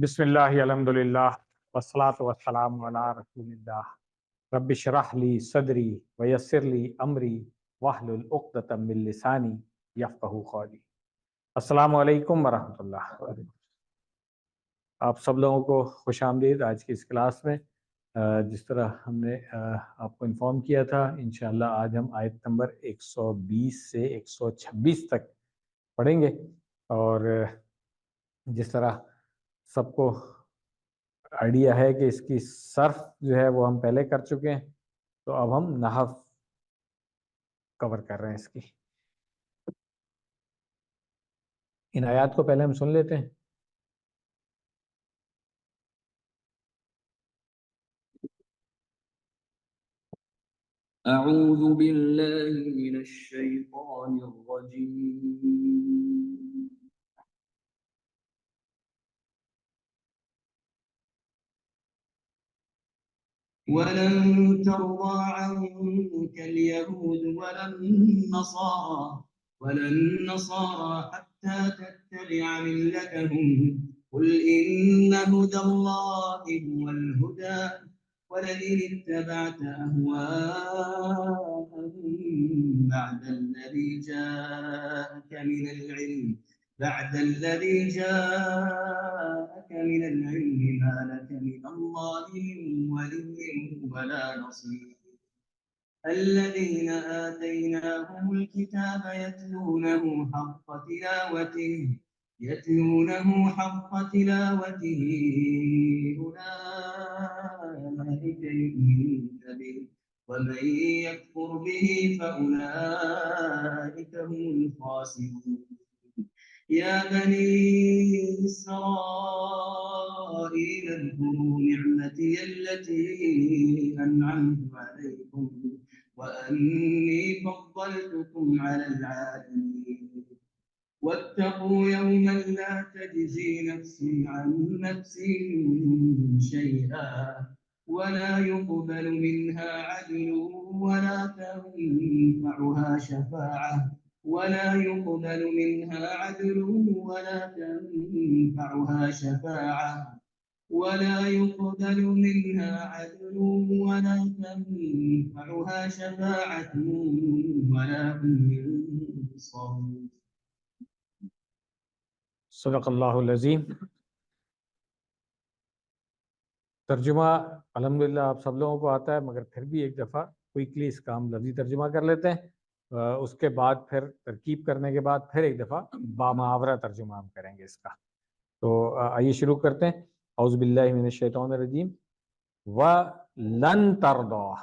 بسم اللہ الحمدللہ والصلاۃ والسلام علی رسول اللہ رب اشرح لی صدری ویسر لی امری واحلل عقدۃ من لسانی یفقہوا قولی۔ السلام علیکم ورحمۃ اللہ۔ آپ سب لوگوں کو خوش آمدید آج کی اس کلاس میں۔ جس طرح ہم نے آپ کو انفارم کیا تھا، انشاءاللہ آج ہم آیت نمبر 120 سے 126 تک پڑھیں گے، اور جس طرح سب کو آئیڈیا ہے کہ اس کی صرف جو ہے وہ ہم پہلے کر چکے ہیں، تو اب ہم نحو کور کر رہے ہیں اس کی۔ ان آیات کو پہلے ہم سن لیتے ہیں۔ اعوذ باللہ من الشیطان الرجیم وَلَن تَرْضَىٰ عَنكَ الْيَهُودُ وَلَا النَّصَارَىٰ حَتَّىٰ تَتَّبِعَ مِلَّتَهُمْ قُلْ إِنَّ هُدَى اللَّهِ هُوَ الْهُدَىٰ وَلَئِنِ اتَّبَعْتَ أَهْوَاءَهُم بَعْدَ الَّذِي جَاءَكَ من العلم ما لك من الله من ولي ولا نصير الذين آتيناهم الكتاب يتلونه حق تلاوته أولئك يؤمنون به ومن يكفر به فأولئك هم الخاسرون يا بني إسرائيل اذكروا نعمتي التي أنعمت عليكم وأني فضلتكم على العالمين واتقوا يوما لا تجزي نفس عن نفس شيئا ولا يقبل منها عدل ولا تنفعها شفاعة ولا هم ينصرون۔ صدق اللہ العظیم۔ ترجمہ الحمدللہ آپ سب لوگوں کو آتا ہے، مگر پھر بھی ایک دفعہ کوئکلی اس کا ہم لفظی ترجمہ کر لیتے ہیں، اس کے بعد پھر ترکیب کرنے کے بعد پھر ایک دفعہ بامحاورہ ترجمہ ہم کریں گے اس کا۔ تو آئیے شروع کرتے ہیں۔ اعوذ باللہ من الشیطان الرجیم۔ وَلَن تَرْضَىٰ،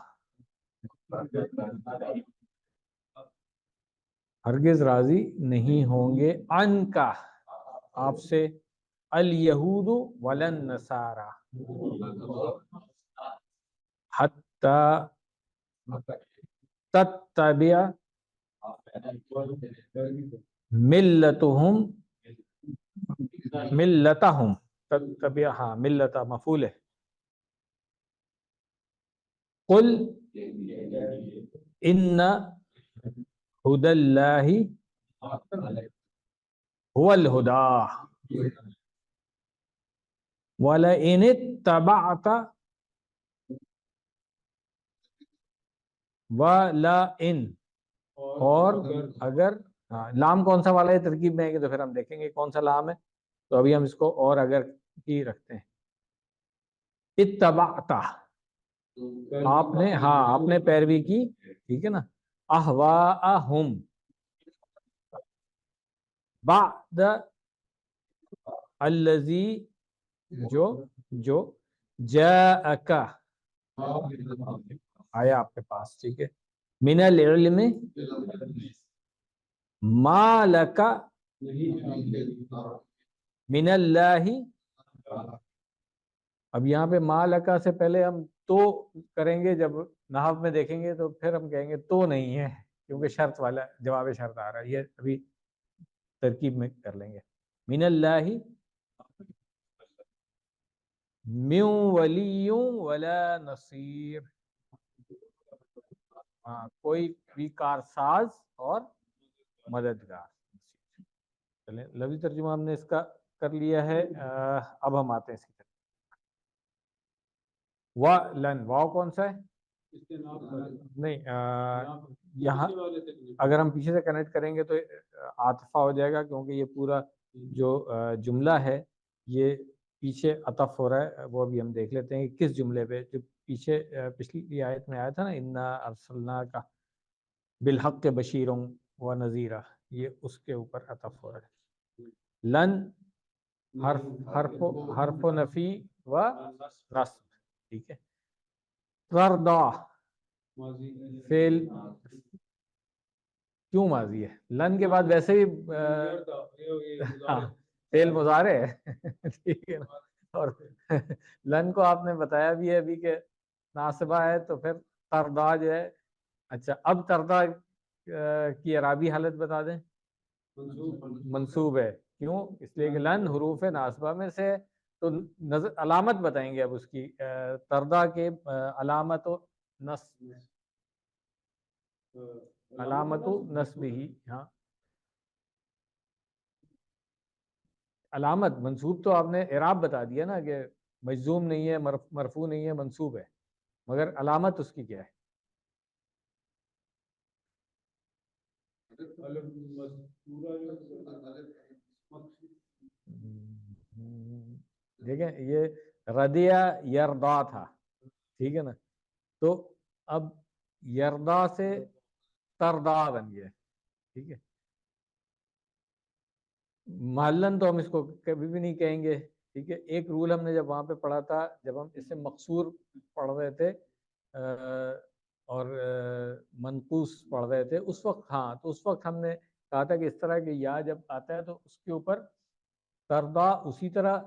ہرگز راضی نہیں ہوں گے، عن کا آپ سے، الیہود ولا النصارى حتی تتبع ملتہم تتبع، ہاں ملتا مفعول ہے۔ قل ان ہدی اللہ هو الہدی وَلَئِنِ اتَّبَعْتَ وَلَئِن، اور اگر، لام کون سا والا ہے ترکیب میں ہے کہ تو پھر ہم دیکھیں گے کون سا لام ہے، تو ابھی ہم اس کو اور اگر کی رکھتے ہیں۔ اتبعت، آپ نے، ہاں آپ نے پیروی کی، ٹھیک ہے نا۔ اہواءہم، بعد الذی، جو جاءک، آیا آپ کے پاس، ٹھیک ہے، من العلم ما لک من اللہ۔ اب یہاں پہ ما لکا سے پہلے ہم تو کریں گے، جب نحو میں دیکھیں گے تو پھر ہم کہیں گے تو نہیں ہے، کیونکہ شرط والا جواب شرط آ رہا ہے، یہ ابھی ترکیب میں کر لیں گے۔ من اللہ من ولی ولا نصیر، ہاں کوئی بھی کارساز اور مددگار۔ چلیں لفظی ترجمہ ہم نے اس کا کر لیا ہے. اب ہم آتے ہیں اس کی طرف. و لن، واو کون سا ہے؟ نہیں، یہاں اگر ہم پیچھے سے کنیکٹ کریں گے تو عاطفہ ہو جائے گا، کیونکہ یہ پورا جو جملہ ہے یہ پیچھے عطف ہو رہا ہے. وہ ابھی ہم دیکھ لیتے ہیں کہ کس جملے پہ. جو پیچھے پچھلی آیت میں آیا تھا نا، انا ارسلناک بالحق بشیرا و نذیرا، یہ اس کے اوپر عطف ہو رہا ہے. لن حرف و نفی و نصب، ٹھیک ہے. ترضا فعل کیوں ماضی ہے؟ لن کے بعد ویسے بھی فعل مضارع ہے ٹھیک ہے نا. اور لن کو آپ نے بتایا بھی ہے ابھی کہ ناصبہ ہے، تو پھر ترضا جو ہے. اچھا، اب ترضا کی اعرابی حالت بتا دیں. منصوب ہے. کیوں؟ اس لیے کہ لن حروف ناصبہ میں سے، تو علامت بتائیں گے اب اس کی. ترضا کے علامت و نصب، علامت و نصب ہی. ہاں، علامت. منصوب تو آپ نے اعراب بتا دیا نا کہ مجزوم نہیں ہے، مرفوع نہیں ہے، منصوب ہے، مگر علامت اس کی کیا ہے؟ دیکھیں، یہ ردیہ یردا تھا، ٹھیک ہے نا. تو اب یردا سے تردا بن گیا، ٹھیک ہے. محلن تو ہم اس کو کبھی بھی نہیں کہیں گے، ٹھیک ہے. ایک رول ہم نے جب وہاں پہ پڑھا تھا، جب ہم اسے مقصور پڑھ رہے تھے اور منقوص پڑھ رہے تھے اس وقت، ہاں، تو اس وقت ہم نے کہا تھا کہ اس طرح کہ یا جب آتا ہے تو اس کے اوپر تردا اسی طرح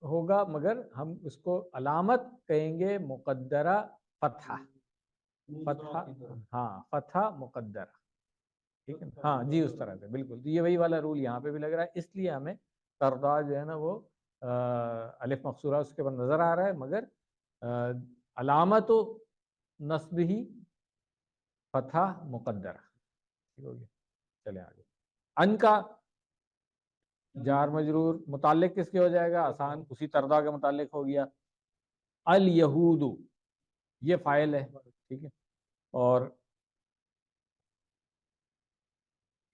ہوگا، مگر ہم اس کو علامت کہیں گے مقدرہ فتحہ. فتحہ، ہاں، فتحہ مقدرہ، ٹھیک ہے. ہاں جی، اس طرح سے بالکل. تو یہ وہی والا رول یہاں پہ بھی لگ رہا ہے. اس لیے ہمیں تردا جو ہے نا وہ الف مقصورہ اس کے اوپر نظر آ رہا ہے، مگر علامت و نصب ہی فتح مقدرہ. ٹھیک ہو گیا. چلے آگے. ان کا جار مجرور متعلق کس کے ہو جائے گا؟ آسان، اسی تردا کے متعلق ہو گیا. الیہود، یہ فاعل ہے، ٹھیک ہے. اور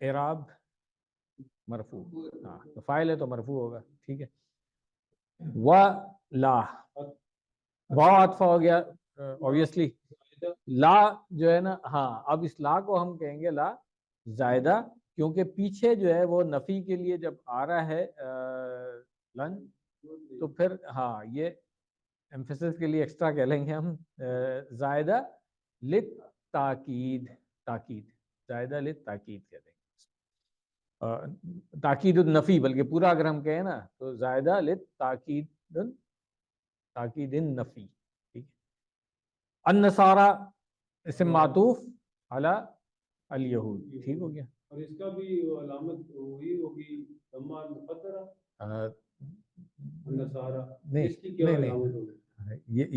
اعراب مرفوع، ہاں، تو فاعل ہے تو مرفوع ہوگا، ٹھیک ہے. و لا، واو عطف ہو گیا obviously. لا جو ہے نا، ہاں، اب اس لا کو ہم کہیں گے لا زائدہ، کیونکہ پیچھے جو ہے وہ نفی کے لیے جب آ رہا ہے لن، تو پھر ہاں یہ ایمفیسس کے لیے ایکسٹرا کہہ لیں گے ہم زائدہ للتاکید. تاکید، زائدہ للتاکید کہہ دیں گے. تاکید النفی، بلکہ پورا اگر ہم کہیں نا تو زائدہ للتاکید، تاکید النفی، ٹھیک ہے. النصارى اسم معطوف علی الیہود، ٹھیک ہو گیا. اور اس کا بھی علامت وہی ہوگی ضمہ مقدرہ النصارى، اس کی کیا علامت ہوگی؟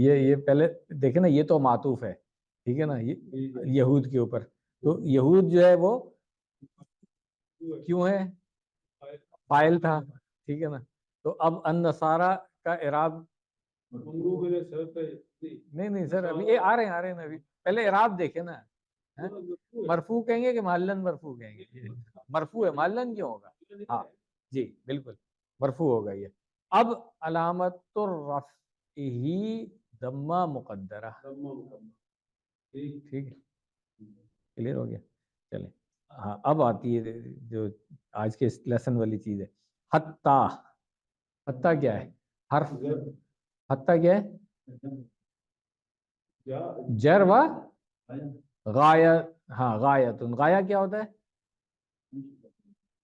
یہ پہلے دیکھیں نا، یہ تو معطوف ہے، ٹھیک ہے نا، یہود کے اوپر. تو یہود جو ہے وہ کیوں ہے؟ فاعل تھا، ٹھیک ہے نا. تو اب النصارى کا اعراب نہیں سر، ابھی آ رہے ہیں نا. ابھی پہلے اعراب دیکھیں نا. مرفوع کہیں گے کہ معلن مرفوع کہیں گے؟ مرفوع ہے. معلن کیوں ہوگا؟ ہاں جی بالکل، مرفوع ہوگا یہ. اب علامت الرفع ہی ضمہ مقدرہ، ٹھیک ہے. کلیئر ہو گیا. چلیں، ہاں، اب آتی ہے جو آج کے لیسن والی چیز ہے، حتی. حتی کیا ہے؟ حرف. حتی کیا ہے؟ جر و غایت. ہاں، غایتن. غایا کیا ہوتا ہے؟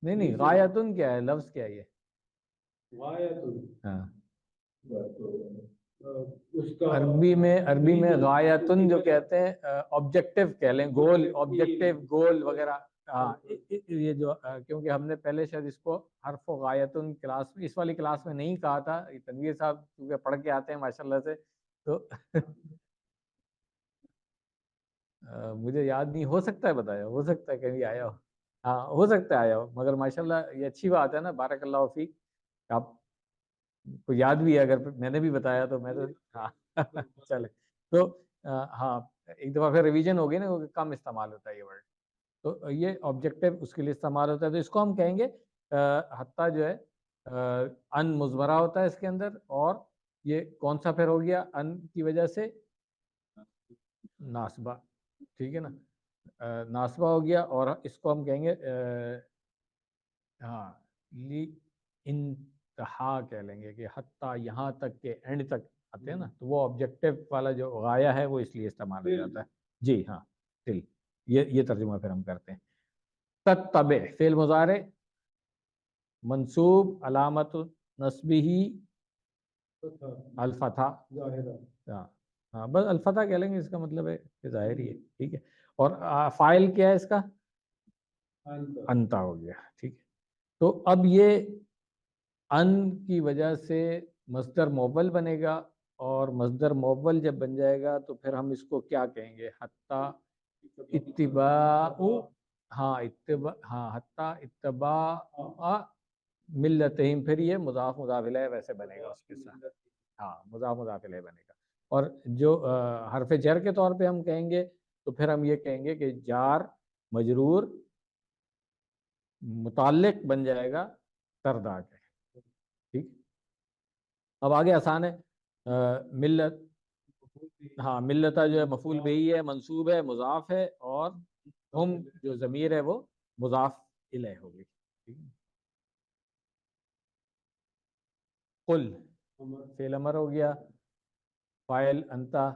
نہیں، غایتن کیا ہے؟ لفظ کیا ہے یہ؟ ہاں، عربی میں غایتن جو کہتے ہیں آبجیکٹو کہہ لیں، گول، آبجیکٹو گول وغیرہ. ہاں، یہ جو کیونکہ ہم نے پہلے شاید اس کو حرف و غایتن کلاس میں، اس والی کلاس میں نہیں کہا تھا. تنویر صاحب کیونکہ پڑھ کے آتے ہیں ماشاءاللہ سے، تو مجھے یاد نہیں، ہو سکتا ہے بتایا، ہو سکتا ہے کبھی آیا ہو. ہاں، ہو سکتا ہے آیا ہو، مگر ماشاءاللہ یہ اچھی بات ہے نا، بارک اللہ فیک آپ کو یاد بھی ہے، اگر میں نے بھی بتایا تو میں تو ہاں چلے تو ہاں ایک دفعہ پھر ریویژن ہوگی نا، وہ کم استعمال ہوتا ہے یہ ورڈ، تو یہ آبجیکٹو اس کے لیے استعمال ہوتا ہے، تو اس کو ہم کہیں گے حتیٰ جو ہے ان مضمرہ ہوتا ہے اس کے اندر، اور یہ کون سا پھر ہو گیا ان کی وجہ سے ناسبہ، ٹھیک ہے نا، ناسبہ ہو گیا، اور اس کو ہم کہیں گے ہاں لی انتہا کہہ لیں گے، کہ حتیٰ یہاں تک کہ اینڈ تک آتے ہیں نا، تو وہ آبجیکٹو والا جو غایہ ہے وہ اس لیے استعمال ہو جاتا ہے، جی ہاں تل، یہ ترجمہ پھر ہم کرتے ہیں۔ تتبع فعل مضارع منصوب علامت نصبہ الفتح، ہاں بس الفتح کہہ لیں گے، اس کا مطلب ہے کہ ظاہر ہی ہے، ٹھیک ہے، اور فاعل کیا ہے اس کا انتا ہو گیا، ٹھیک ہے، تو اب یہ ان کی وجہ سے مصدر مؤول بنے گا، اور مصدر مؤول جب بن جائے گا تو پھر ہم اس کو کیا کہیں گے، حتیٰ اتباع، ہاں حتیٰ اتباع ملتہم، پھر یہ مضاف مضاف الیہ ویسے بنے گا اس کے ساتھ، ہاں مضاف مضاف الیہ بنے گا، اور جو حرف جر کے طور پہ ہم کہیں گے تو پھر ہم یہ کہیں گے کہ جار مجرور متعلق بن جائے گا تردا کے، ٹھیک، اب آگے آسان ہے، ملت، ہاں ملتا جو ہے مفعول بہی ہے، منصوب ہے، مضاف ہے، اور ہم جو ضمیر ہے وہ مضاف الیہ ہوگی، ٹھیک ہے، قل فعل امر ہو گیا، فاعل انتا،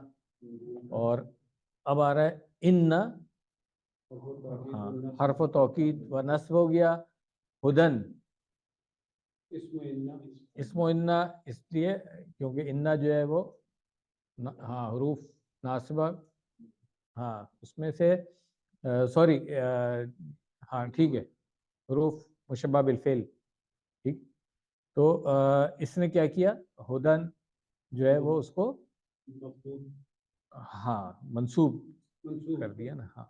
اور اب آ رہا ہے ان، ہاں حرف و توکید و نصب ہو گیا، ہدن اسم و انا، اس لیے کیونکہ انا جو ہے وہ ہاں حروف ناصبہ، ہاں اس میں سے سوری ہاں ٹھیک ہے، حروف مشبہ بالفعل، ٹھیک، تو اس نے کیا کیا، ہدن جو ہے وہ اس کو ہاں منصوب کر دیا نا، ہاں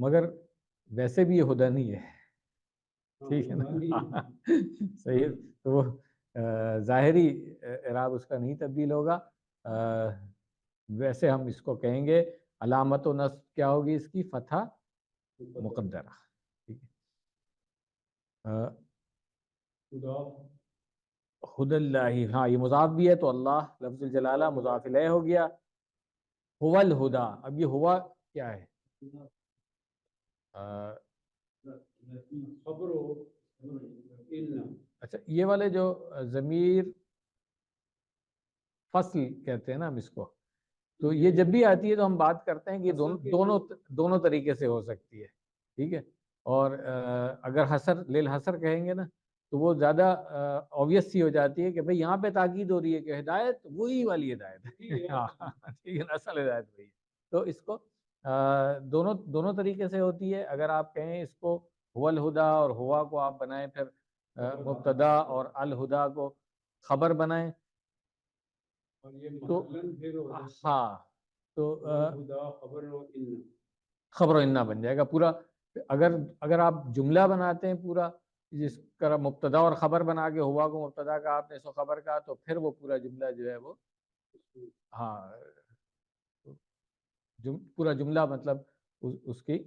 مگر ویسے بھی یہ ہدن ہی ہے، ٹھیک ہے نا صحیح ہے، تو وہ ظاہری اعراب اس کا نہیں تبدیل ہوگا، ویسے ہم اس کو کہیں گے علامت و نصب کیا ہوگی اس کی، فتح مقدرہ، ٹھیک ہے، خد اللہ، ہاں یہ مضاف بھی ہے تو اللہ لفظ الجلالہ مضاف الیہ ہو گیا، هو الہدا، اب یہ ہوا کیا ہے، اچھا یہ والے جو ضمیر فصل کہتے ہیں نا ہم اس کو، تو یہ جب بھی آتی ہے تو ہم بات کرتے ہیں کہ یہ دونوں طریقے سے ہو سکتی ہے، ٹھیک ہے، اور اگر حسر للحسر کہیں گے نا تو وہ زیادہ obvious سی ہو جاتی ہے کہ بھئی یہاں پہ تاکید ہو رہی ہے کہ ہدایت وہی والی ہدایت ہے، ہاں ٹھیک ہے، اصل ہدایت وہی ہے، تو اس کو دونوں طریقے سے ہوتی ہے، اگر آپ کہیں اس کو هو الہدا اور ہوا کو آپ بنائیں پھر مبتدا اور الہدا کو خبر بنائیں تو ہاں تو خبر و انا بن جائے گا پورا، اگر آپ جملہ بناتے ہیں پورا جس طرح مبتدا اور خبر بنا کے ہوا کو مبتدا کا آپ نے سو خبر کا، تو پھر وہ پورا جملہ جو ہے وہ ہاں پورا جملہ مطلب اس کی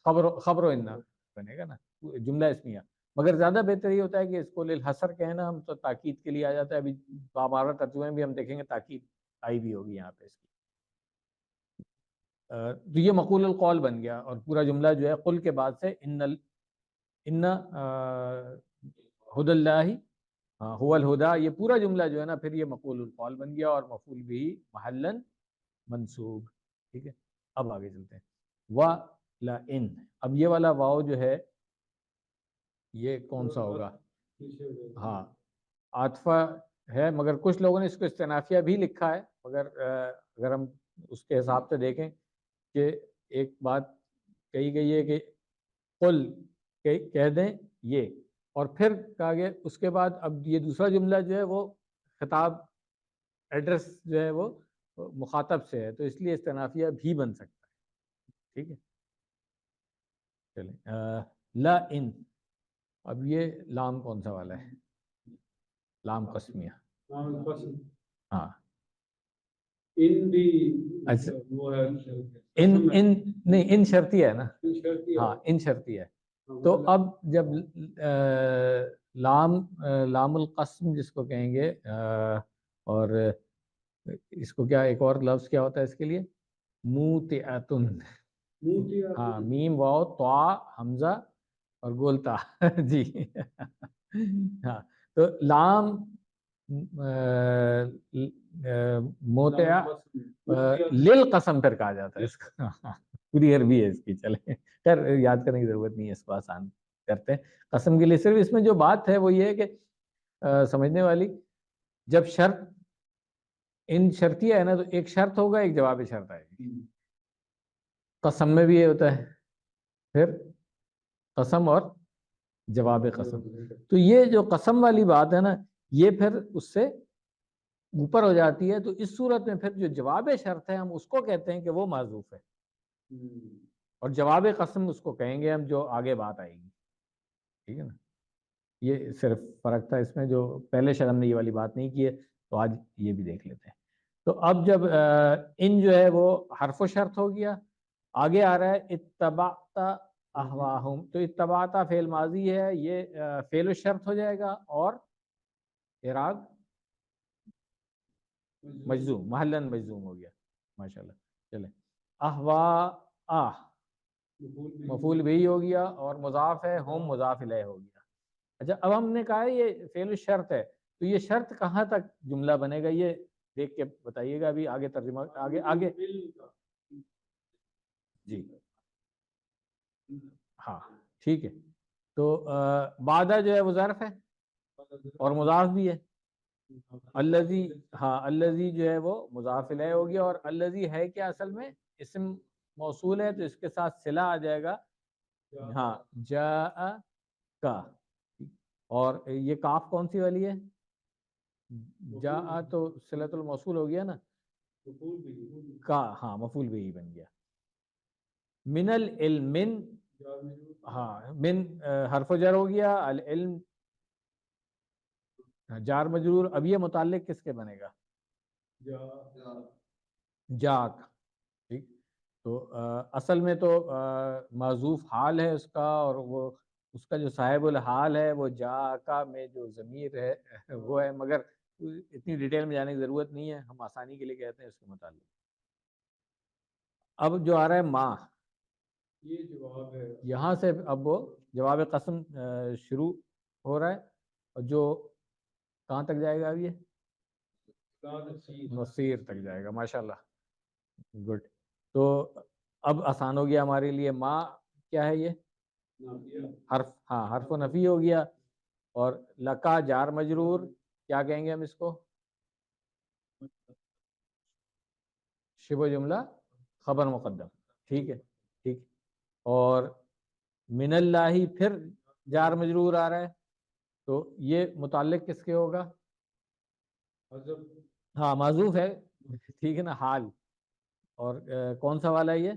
خبر و انا بنے گا نا، جملہ اسمیہ، مگر زیادہ بہتر یہ ہوتا ہے کہ اس کو للحسر کہنا، ہم تو تاکید کے لیے آ جاتا ہے، ابھی بابارہ ترجمے میں بھی ہم دیکھیں گے تاکید آئی بھی ہوگی یہاں پہ اس کی، تو یہ مقول القول بن گیا، اور پورا جملہ جو ہے قل کے بعد سے ان ہد اللہ هو الہدا، یہ پورا جملہ جو ہے نا پھر یہ مقول القول بن گیا، اور مفعول بھی محلن منصوب، ٹھیک ہے، اب آگے چلتے ہیں، وَلَئِن، اب یہ والا واو جو ہے یہ کون سا ہوگا، ہاں عاطفہ ہے، مگر کچھ لوگوں نے اس کو استنافیہ بھی لکھا ہے، مگر اگر ہم اس کے حساب سے دیکھیں کہ ایک بات کہی گئی ہے کہ قل کہہ دیں یہ، اور پھر کہا گیا اس کے بعد اب یہ دوسرا جملہ جو ہے وہ خطاب ایڈریس جو ہے وہ مخاطب سے ہے، تو اس لیے استنافیہ بھی بن سکتا ہے، ٹھیک ہے، چلیں لا ان، اب یہ لام کون سا والا ہے؟ لام قسمیہ. نام قسم ہاں ان بھی اچھا وہ ہے ان نہیں ان شرطی ہے نا. شرطی ہے. ہاں ان شرطی ہے. تو اب جب لام القسم جس کو کہیں گے، اور اس کو کیا ایک اور لفظ کیا ہوتا ہے اس کے لیے؟ موتعتن. ہاں میم واو طا حمزہ اور گولتا جی. ہاں تو لام موتع للقسم پھر کہا جاتا ہے اس کا. پوری عربی ہے اس کی. چلیں خیر یاد کرنے کی ضرورت نہیں ہے، اس کو آسان کرتے ہیں. قسم کے لیے صرف اس میں جو بات ہے وہ یہ ہے کہ سمجھنے والی، جب شرط ان شرطیہ ہے نا تو ایک شرط ہوگا ایک جواب شرط آئے گی. قسم میں بھی یہ ہوتا ہے، پھر قسم اور جواب قسم. تو یہ جو قسم والی بات ہے نا یہ پھر اس سے اوپر ہو جاتی ہے. تو اس صورت میں پھر جو جواب شرط ہے ہم اس کو کہتے ہیں کہ وہ معذوف ہے، اور جواب قسم اس کو کہیں گے ہم جو آگے بات آئے گی. ٹھیک ہے نا. یہ صرف فرق تھا اس میں، جو پہلے شرح نے یہ والی بات نہیں کی ہے تو آج یہ بھی دیکھ لیتے ہیں. تو اب جب ان جو ہے وہ حرف و شرط ہو گیا، آگے آ رہا ہے اتبعت اہواہم. تو اتبعت فعل ماضی ہے، یہ فعل و شرط ہو جائے گا، اور اعراب مجزوم، محلن مجزوم ہو گیا. ماشاءاللہ. چلیں اہوا مفعول بھی ہو گیا، اور مضاف ہے ہم مضاف الیہ ہو گیا. اچھا اب ہم نے کہا ہے یہ فعل الشرط ہے، تو یہ شرط کہاں تک جملہ بنے گا یہ دیکھ کے بتائیے گا. ابھی آگے ترجمہ آگے جی ہاں ٹھیک ہے. تو بعدہ جو ہے وہ ظرف ہے اور مضاف بھی ہے. الذی، ہاں الذی جو ہے وہ مضاف الیہ ہو گیا، اور الذی ہے کیا اصل میں اسم موصول ہے تو اس کے ساتھ صلہ آ جائے گا. ہاں جاء کا. اور یہ کاف کون سی والی ہے؟ جاء تو صلۃ الموصول ہو گیا نا. کا ہاں مفعول بھی بن گیا. من العلم، ہاں من حرف جر ہو گیا، العلم جار مجرور. اب یہ متعلق کس کے بنے گا؟ جاک. ٹھیک. تو اصل میں تو معذوف حال ہے اس کا، اور وہ اس کا جو صاحب الحال ہے وہ جاکا میں جو ضمیر ہے وہ ہے، مگر اتنی ڈیٹیل میں جانے کی ضرورت نہیں ہے، ہم آسانی کے لیے کہتے ہیں اس کے متعلق. اب جو آ رہا ہے ماں، یہ جواب ہے. یہاں سے اب وہ جواب قسم شروع ہو رہا ہے، اور جو کہاں تک جائے گا اب یہ نصیر تک جائے گا. ماشاءاللہ گڈ. تو اب آسان ہو گیا ہمارے لیے. ماں کیا ہے؟ یہ حرف، ہاں حرف و نفی ہو گیا، اور لکا جار مجرور. کیا کہیں گے ہم اس کو؟ شبہ جملہ خبر مقدم. ٹھیک ہے ٹھیک. اور من اللہ پھر جار مجرور آ رہا ہے، تو یہ متعلق کس کے ہوگا؟ ہاں معذوف ہے. ٹھیک ہے نا. حال. اور کون سا والا ہے یہ؟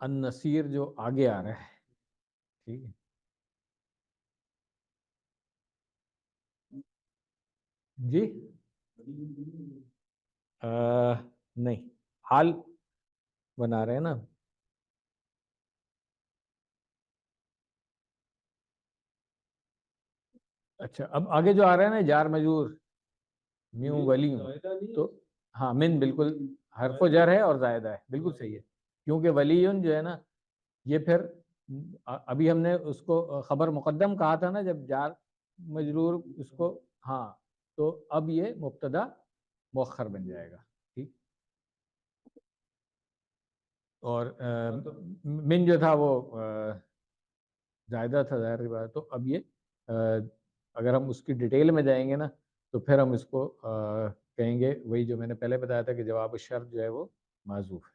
النصیر جو آگے آ رہا ہے. ٹھیک ہے. جی نہیں، حال بنا رہے ہیں نا. اچھا اب آگے جو آ رہا ہے نا جار مجرور میوں ولی، تو ہاں من بالکل حرف و جر ہے اور زائدہ ہے. بالکل صحیح ہے، کیونکہ ولیون جو ہے نا یہ پھر ابھی ہم نے اس کو خبر مقدم کہا تھا نا جب جار مجرور اس کو، ہاں تو اب یہ مبتدا مؤخر بن جائے گا. ٹھیک. اور من جو تھا وہ زائدہ تھا ظاہر سی بات. تو اب یہ اگر ہم اس کی ڈیٹیل میں جائیں گے نا تو پھر ہم اس کو کہیں گے وہی جو میں نے پہلے بتایا تھا کہ جواب شرط جو ہے وہ معذوف ہے.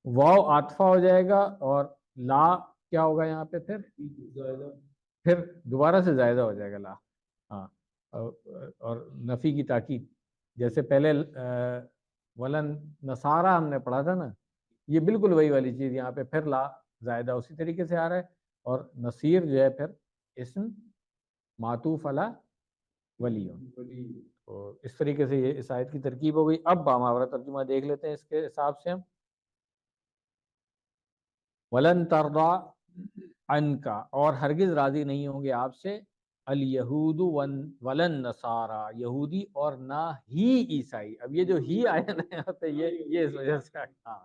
واو عاطفہ ہو جائے گا، اور لا کیا ہوگا یہاں پہ؟ پھر دوبارہ سے زائدہ ہو جائے گا لا. ہاں اور نفی کی تاکید، جیسے پہلے ولن نصارہ ہم نے پڑھا تھا نا، یہ بالکل وہی والی چیز یہاں پہ پھر لا زائدہ اسی طریقے سے آ رہا ہے، اور نصیر جو ہے پھر اسم معطوف علی ولی. تو اس طریقے سے یہ اس آیت کی ترکیب ہو گئی. اب ہمارا ترجمہ دیکھ لیتے ہیں اس کے حساب سے ہم. ولن ترضى عنك، اور ہرگز راضی نہیں ہوں گے آپ سے، الیہود ولن نصارى، یہودی اور نہ ہی عیسائی. اب یہ جو ہی آیا نا یہاں پہ یہ اس وجہ سے ہاں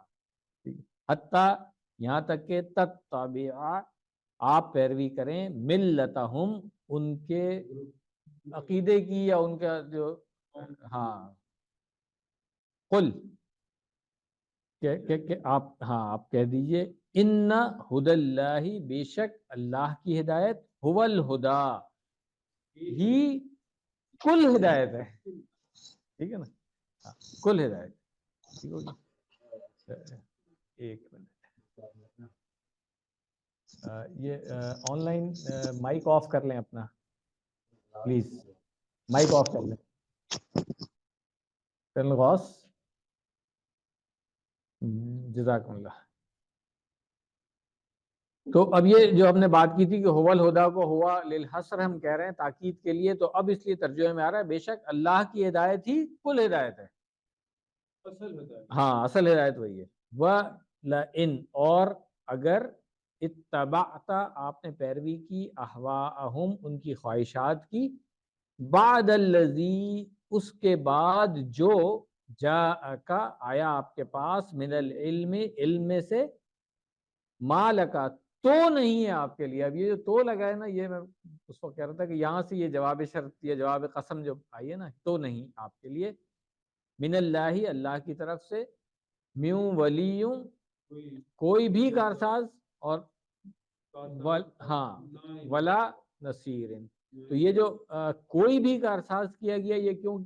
حتیٰ یہاں تک کہ تتبع آپ پیروی کریں ملتہم ان کے عقیدے کی یا ان کا جو ہاں قل کہ آپ ہاں آپ کہہ دیجئے ان ہدی اللہ، بے شک اللہ کی ہدایت، هو الہدا، ہی کل ہدایت ہے. ٹھیک ہے نا، ہاں، کل ہدایت. ٹھیک ہوگی. ایک منٹ یہ آن لائن مائک آف کر لیں اپنا پلیز، مائک آف کر لیں. کرنل غوث، جزاکم اللہ. تو اب یہ جو ہم نے بات کی تھی کہ ہوا الہدا کو ہوا للحسر ہم کہہ رہے ہیں تاکید کے لیے، تو اب اس لیے ترجمے میں آ رہا ہے بے شک اللہ کی ہدایت ہی کل ہدایت ہے. اصل ہدایت. ہاں اصل ہدایت وہی ہے. وَلَئِنْ، اور اگر اتبعت آپ نے پیروی کی، احواءہم ان کی خواہشات کی، بعد الذی اس کے بعد جو جاءک آیا آپ کے پاس، من العلم علم میں سے، ما لکا تو نہیں ہے آپ کے لیے. اب یہ جو تو لگا ہے نا، یہ میں اس وقت کہہ رہا تھا کہ یہاں سے یہ جواب شرط یا جواب قسم جو آئی ہے نا، تو نہیں آپ کے لیے، من اللہ اللہ کی طرف سے، میوں ولیوں کوئی بھی کارساز، اور ہاں ولا نصیر. تو یہ جو کوئی بھی کارساز کیا گیا، یہ کیوں؟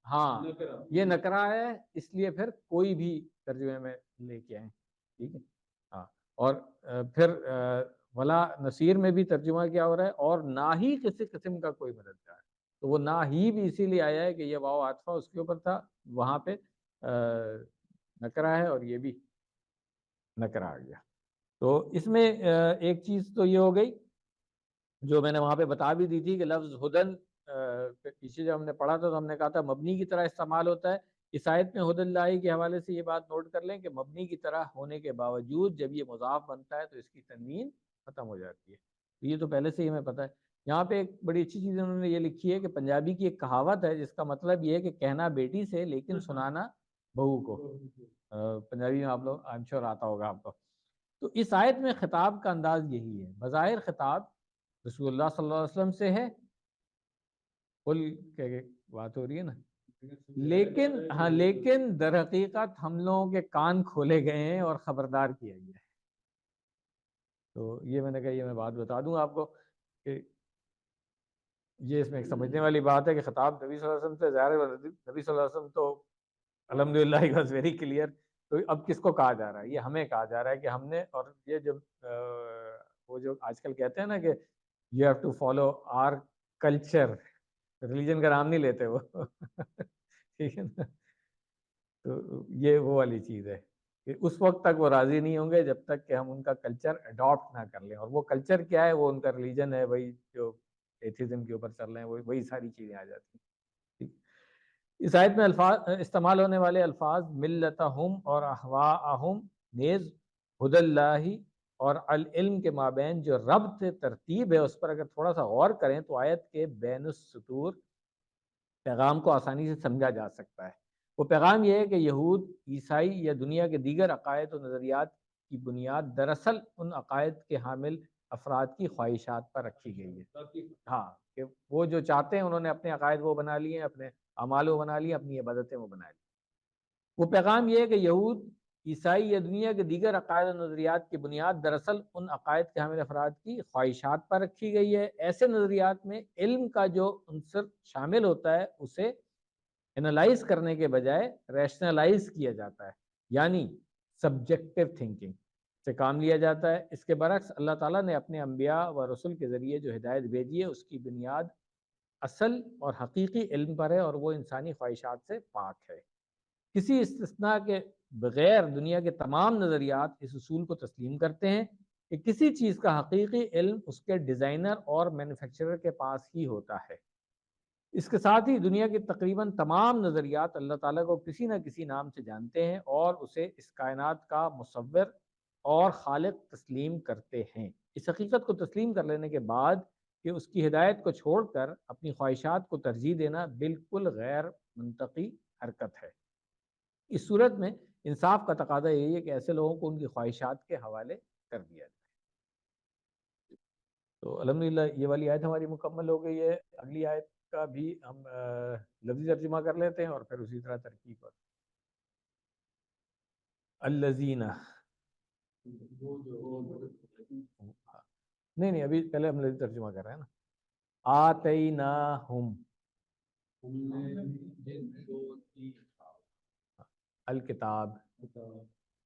ہاں یہ نکرہ ہے، اس لیے پھر کوئی بھی ترجمے میں لے کے آئیں. ٹھیک ہے ہاں. اور پھر ولا نصیر میں بھی ترجمہ کیا ہو رہا ہے، اور نہ ہی کسی قسم کا کوئی مددگار. تو وہ نہ ہی بھی اسی لیے آیا ہے کہ یہ واو عاطفہ اس کے اوپر تھا، وہاں پہ نکرہ ہے، اور یہ بھی نکرہ آ گیا. تو اس میں ایک چیز تو یہ ہو گئی جو میں نے وہاں پہ بتا بھی دی تھی کہ لفظ ہدن پیچھے جب ہم نے پڑھا تھا تو ہم نے کہا تھا مبنی کی طرح استعمال ہوتا ہے. اس آیت میں ہدی اللہ کے حوالے سے یہ بات نوٹ کر لیں کہ مبنی کی طرح ہونے کے باوجود جب یہ مضاف بنتا ہے تو اس کی تنوین ختم ہو جاتی ہے. یہ تو پہلے سے ہی ہمیں پتہ ہے. یہاں پہ ایک بڑی اچھی چیز انہوں نے یہ لکھی ہے کہ پنجابی کی ایک کہاوت ہے جس کا مطلب یہ ہے کہ کہنا بیٹی سے لیکن سنانا بہو کو. پنجابی میں آپ لوگ آئی ایم شیور آتا ہوگا آپ کو. تو اس آیت میں خطاب کا انداز یہی ہے. بظاہر خطاب رسول اللہ صلی اللہ علیہ وسلم سے ہے، قل کہ بات ہو رہی ہے نا، لیکن در حقیقت ہم لوگوں کے کان کھولے گئے ہیں اور خبردار کیا گیا ہے. تو یہ میں نے کہا یہ میں بات بتا دوں آپ کو کہ یہ اس میں ایک سمجھنے والی بات ہے کہ خطاب نبی صلی اللہ علیہ وسلم سے ظاہر ہے. نبی صلی اللہ علیہ وسلم تو الحمدللہ ہی واز ویری کلیئر. تو اب کس کو کہا جا رہا ہے؟ یہ ہمیں کہا جا رہا ہے کہ ہم نے، اور یہ جب وہ جو آج کل کہتے ہیں نا کہ you have to follow our culture, religion کا نام نہیں لیتے وہ ٹھیک ہے نا. تو یہ وہ والی چیز ہے کہ اس وقت تک وہ راضی نہیں ہوں گے جب تک کہ ہم ان کا کلچر اڈاپٹ نہ کر لیں. اور وہ کلچر کیا ہے؟ وہ ان کا ریلیجن ہے، وہی جو ایتھیزم کے اوپر چل رہے ہیں، وہی ساری چیزیں آ جاتی ہیں. اس آیت میں الفاظ استعمال ہونے والے الفاظ ملتہم اور احواءہم، نیز ہدی اللہ اور العلم کے مابین جو ربط ترتیب ہے اس پر اگر تھوڑا سا غور کریں تو آیت کے بین السطور پیغام کو آسانی سے سمجھا جا سکتا ہے. وہ پیغام یہ ہے کہ یہود، عیسائی یا دنیا کے دیگر عقائد و نظریات کی بنیاد دراصل ان عقائد کے حامل افراد کی خواہشات پر رکھی گئی ہے. ہاں کہ وہ جو چاہتے ہیں انہوں نے اپنے عقائد وہ بنا لیے ہیں، اپنے اعمال وہ بنا لیے، اپنی عبادتیں وہ بنا لی. وہ پیغام یہ ہے کہ یہود، عیسائی یا دنیا کے دیگر عقائد و نظریات کی بنیاد دراصل ان عقائد کے حامل افراد کی خواہشات پر رکھی گئی ہے. ایسے نظریات میں علم کا جو عنصر شامل ہوتا ہے اسے انالائز کرنے کے بجائے ریشنلائز کیا جاتا ہے، یعنی سبجیکٹو تھنکنگ سے کام لیا جاتا ہے. اس کے برعکس اللہ تعالیٰ نے اپنے انبیاء و رسول کے ذریعے جو ہدایت بھیجی ہے اس کی بنیاد اصل اور حقیقی علم پر ہے، اور وہ انسانی خواہشات سے پاک ہے. کسی استثناء کے بغیر دنیا کے تمام نظریات اس اصول کو تسلیم کرتے ہیں کہ کسی چیز کا حقیقی علم اس کے ڈیزائنر اور مینوفیکچرر کے پاس ہی ہوتا ہے۔ اس کے ساتھ ہی دنیا کے تقریباً تمام نظریات اللہ تعالیٰ کو کسی نہ کسی نام سے جانتے ہیں اور اسے اس کائنات کا مصور اور خالق تسلیم کرتے ہیں۔ اس حقیقت کو تسلیم کر لینے کے بعد کہ اس کی ہدایت کو چھوڑ کر اپنی خواہشات کو ترجیح دینا بالکل غیر منطقی حرکت ہے۔ اس صورت میں انصاف کا تقاضا یہی ہے کہ ایسے لوگوں کو ان کی خواہشات کے حوالے کر دیا جائے۔ تو الحمدللہ یہ والی آیت ہماری مکمل ہو گئی ہے۔ اگلی آیت کا بھی ہم لفظی ترجمہ کر لیتے ہیں اور پھر اسی طرح ترکیب پر۔ الذین، نہیں ابھی پہلے ہم لفظی ترجمہ کر رہے ہیں نا۔ آتیناہم الکتاب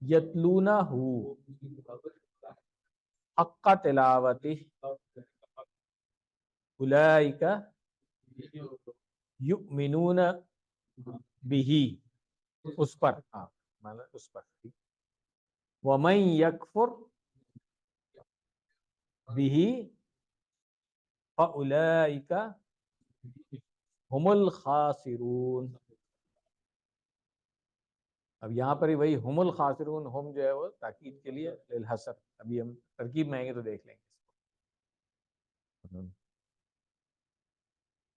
یتلونہ حق تلاوتہ اولئک یؤمنون بہ، اس پر اس پر ومن یکفر بہ فاولئک ہم الخاسرون۔ اب یہاں پر ہی وہی ہم الخاسرون، ہم جو ہے وہ تاکید کے لیے للحسر۔ ابھی ہم ترکیب میں آئیں گے تو دیکھ لیں گے اس کو۔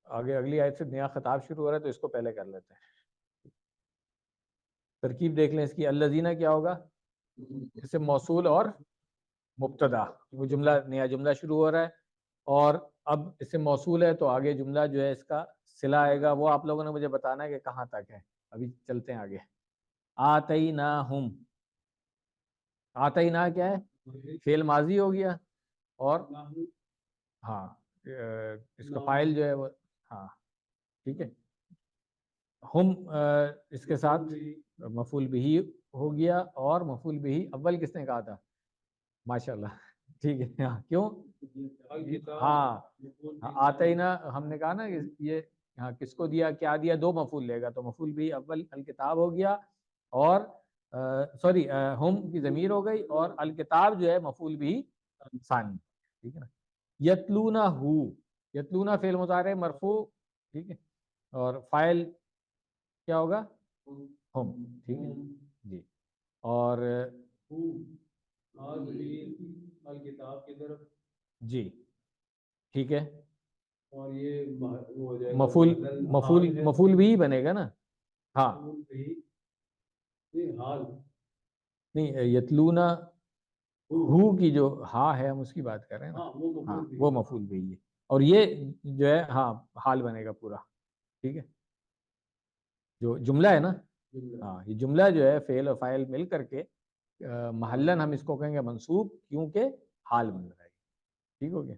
آگے اگلی آیت سے نیا خطاب شروع ہو رہا ہے تو اس کو پہلے کر لیتے ہیں۔ ترکیب دیکھ لیں اس کی۔ الذین کیا ہوگا؟ اس سے موصول اور مبتدا، وہ جملہ نیا جملہ شروع ہو رہا ہے اور اب اس سے موصول ہے تو آگے جملہ جو ہے اس کا صلہ آئے گا۔ وہ آپ لوگوں نے مجھے بتانا ہے کہ کہاں تک ہے۔ ابھی چلتے ہیں آگے۔ آتیناہم، آتینا کیا ہے؟ فعل ماضی ہو گیا اور ہاں اس کا فاعل جو ہے وہ ہاں ٹھیک ہے، ہم اس کے ساتھ مفعول بہ ہو گیا اور مفعول بہ اول کس نے کہا تھا؟ ماشاءاللہ ٹھیک ہے۔ ہاں کیوں؟ ہاں آتینا ہم نے کہا نا کہ یہ ہاں کس کو دیا، کیا دیا؟ دو مفعول لے گا تو مفعول بہ اول الکتاب ہو گیا اور سوری ہم کی ضمیر ہو گئی اور الکتاب جو ہے مفعول بہ ثانی، ٹھیک ہے نا۔ یتلونہ، یتلونہ فعل مضارع مرفوع، ٹھیک ہے، اور فاعل کیا ہوگا؟ ہم، ٹھیک ہے جی۔ اور الکتاب کی طرف جی ٹھیک ہے، اور یہ ہو جائے گا مفعول بھی بنے گا نا۔ ہاں حال نہیں، یتلونہ ہو کی جو ہاں ہے ہم اس کی بات کر رہے ہیں نا، ہاں وہ مفعول بھی ہے اور یہ جو ہے ہاں حال بنے گا پورا، ٹھیک ہے۔ جو جملہ ہے نا، ہاں یہ جملہ جو ہے فعل اور فاعل مل کر کے محلن ہم اس کو کہیں گے منصوب، کیونکہ حال بن رہا ہے، ٹھیک ہو گیا۔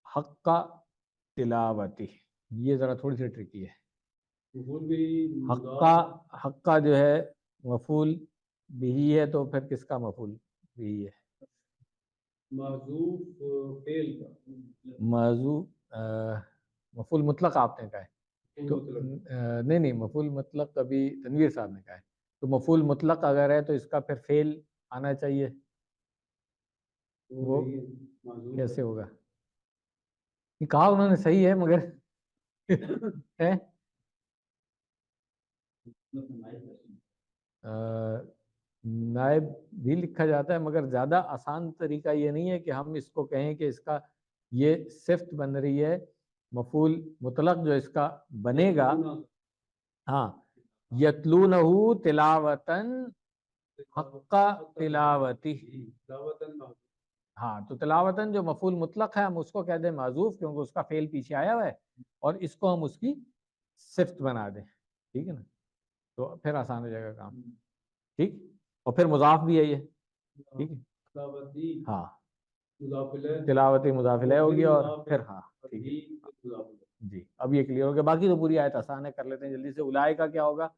حق کا تلاوتی، یہ ذرا تھوڑی سی ٹرکی ہے۔ حق کا جو ہے مفعول بھی ہے تو پھر کس کا مفعول بھی ہے؟ معذوف فعل کا موضوع مفعول مطلق آپ نے کہا ہے تو نہیں مفعول مطلق ابھی تنویر صاحب نے کہا ہے، تو مفعول مطلق اگر ہے تو اس کا پھر فعل آنا چاہیے، وہ کیسے ہوگا؟ یہ کہا انہوں نے صحیح ہے مگر ہے نائب بھی لکھا جاتا ہے مگر زیادہ آسان طریقہ یہ نہیں ہے کہ ہم اس کو کہیں کہ اس کا یہ صفت بن رہی ہے، مفعول مطلق جو اس کا بنے گا ہاں یتلونہ تلاوتن حق تلاوتی، ہاں تو تلاوتن جو مفعول مطلق ہے ہم اس کو کہہ دیں معذوف کیونکہ اس کا فعل پیچھے آیا ہوا ہے اور اس کو ہم اس کی صفت بنا دیں، ٹھیک ہے نا، تو پھر آسان ہو جائے گا کام، ٹھیک۔ اور پھر مضاف بھی ہے یہ، ٹھیک ہے، ہاں تلاوتی مضاف الیہ ہو گیا اور پھر ہاں ٹھیک ہے جی۔ اب یہ کلیئر ہو گیا، باقی تو پوری آیت آسان ہے، کر لیتے ہیں جلدی سے۔ اولئک کا کیا ہوگا؟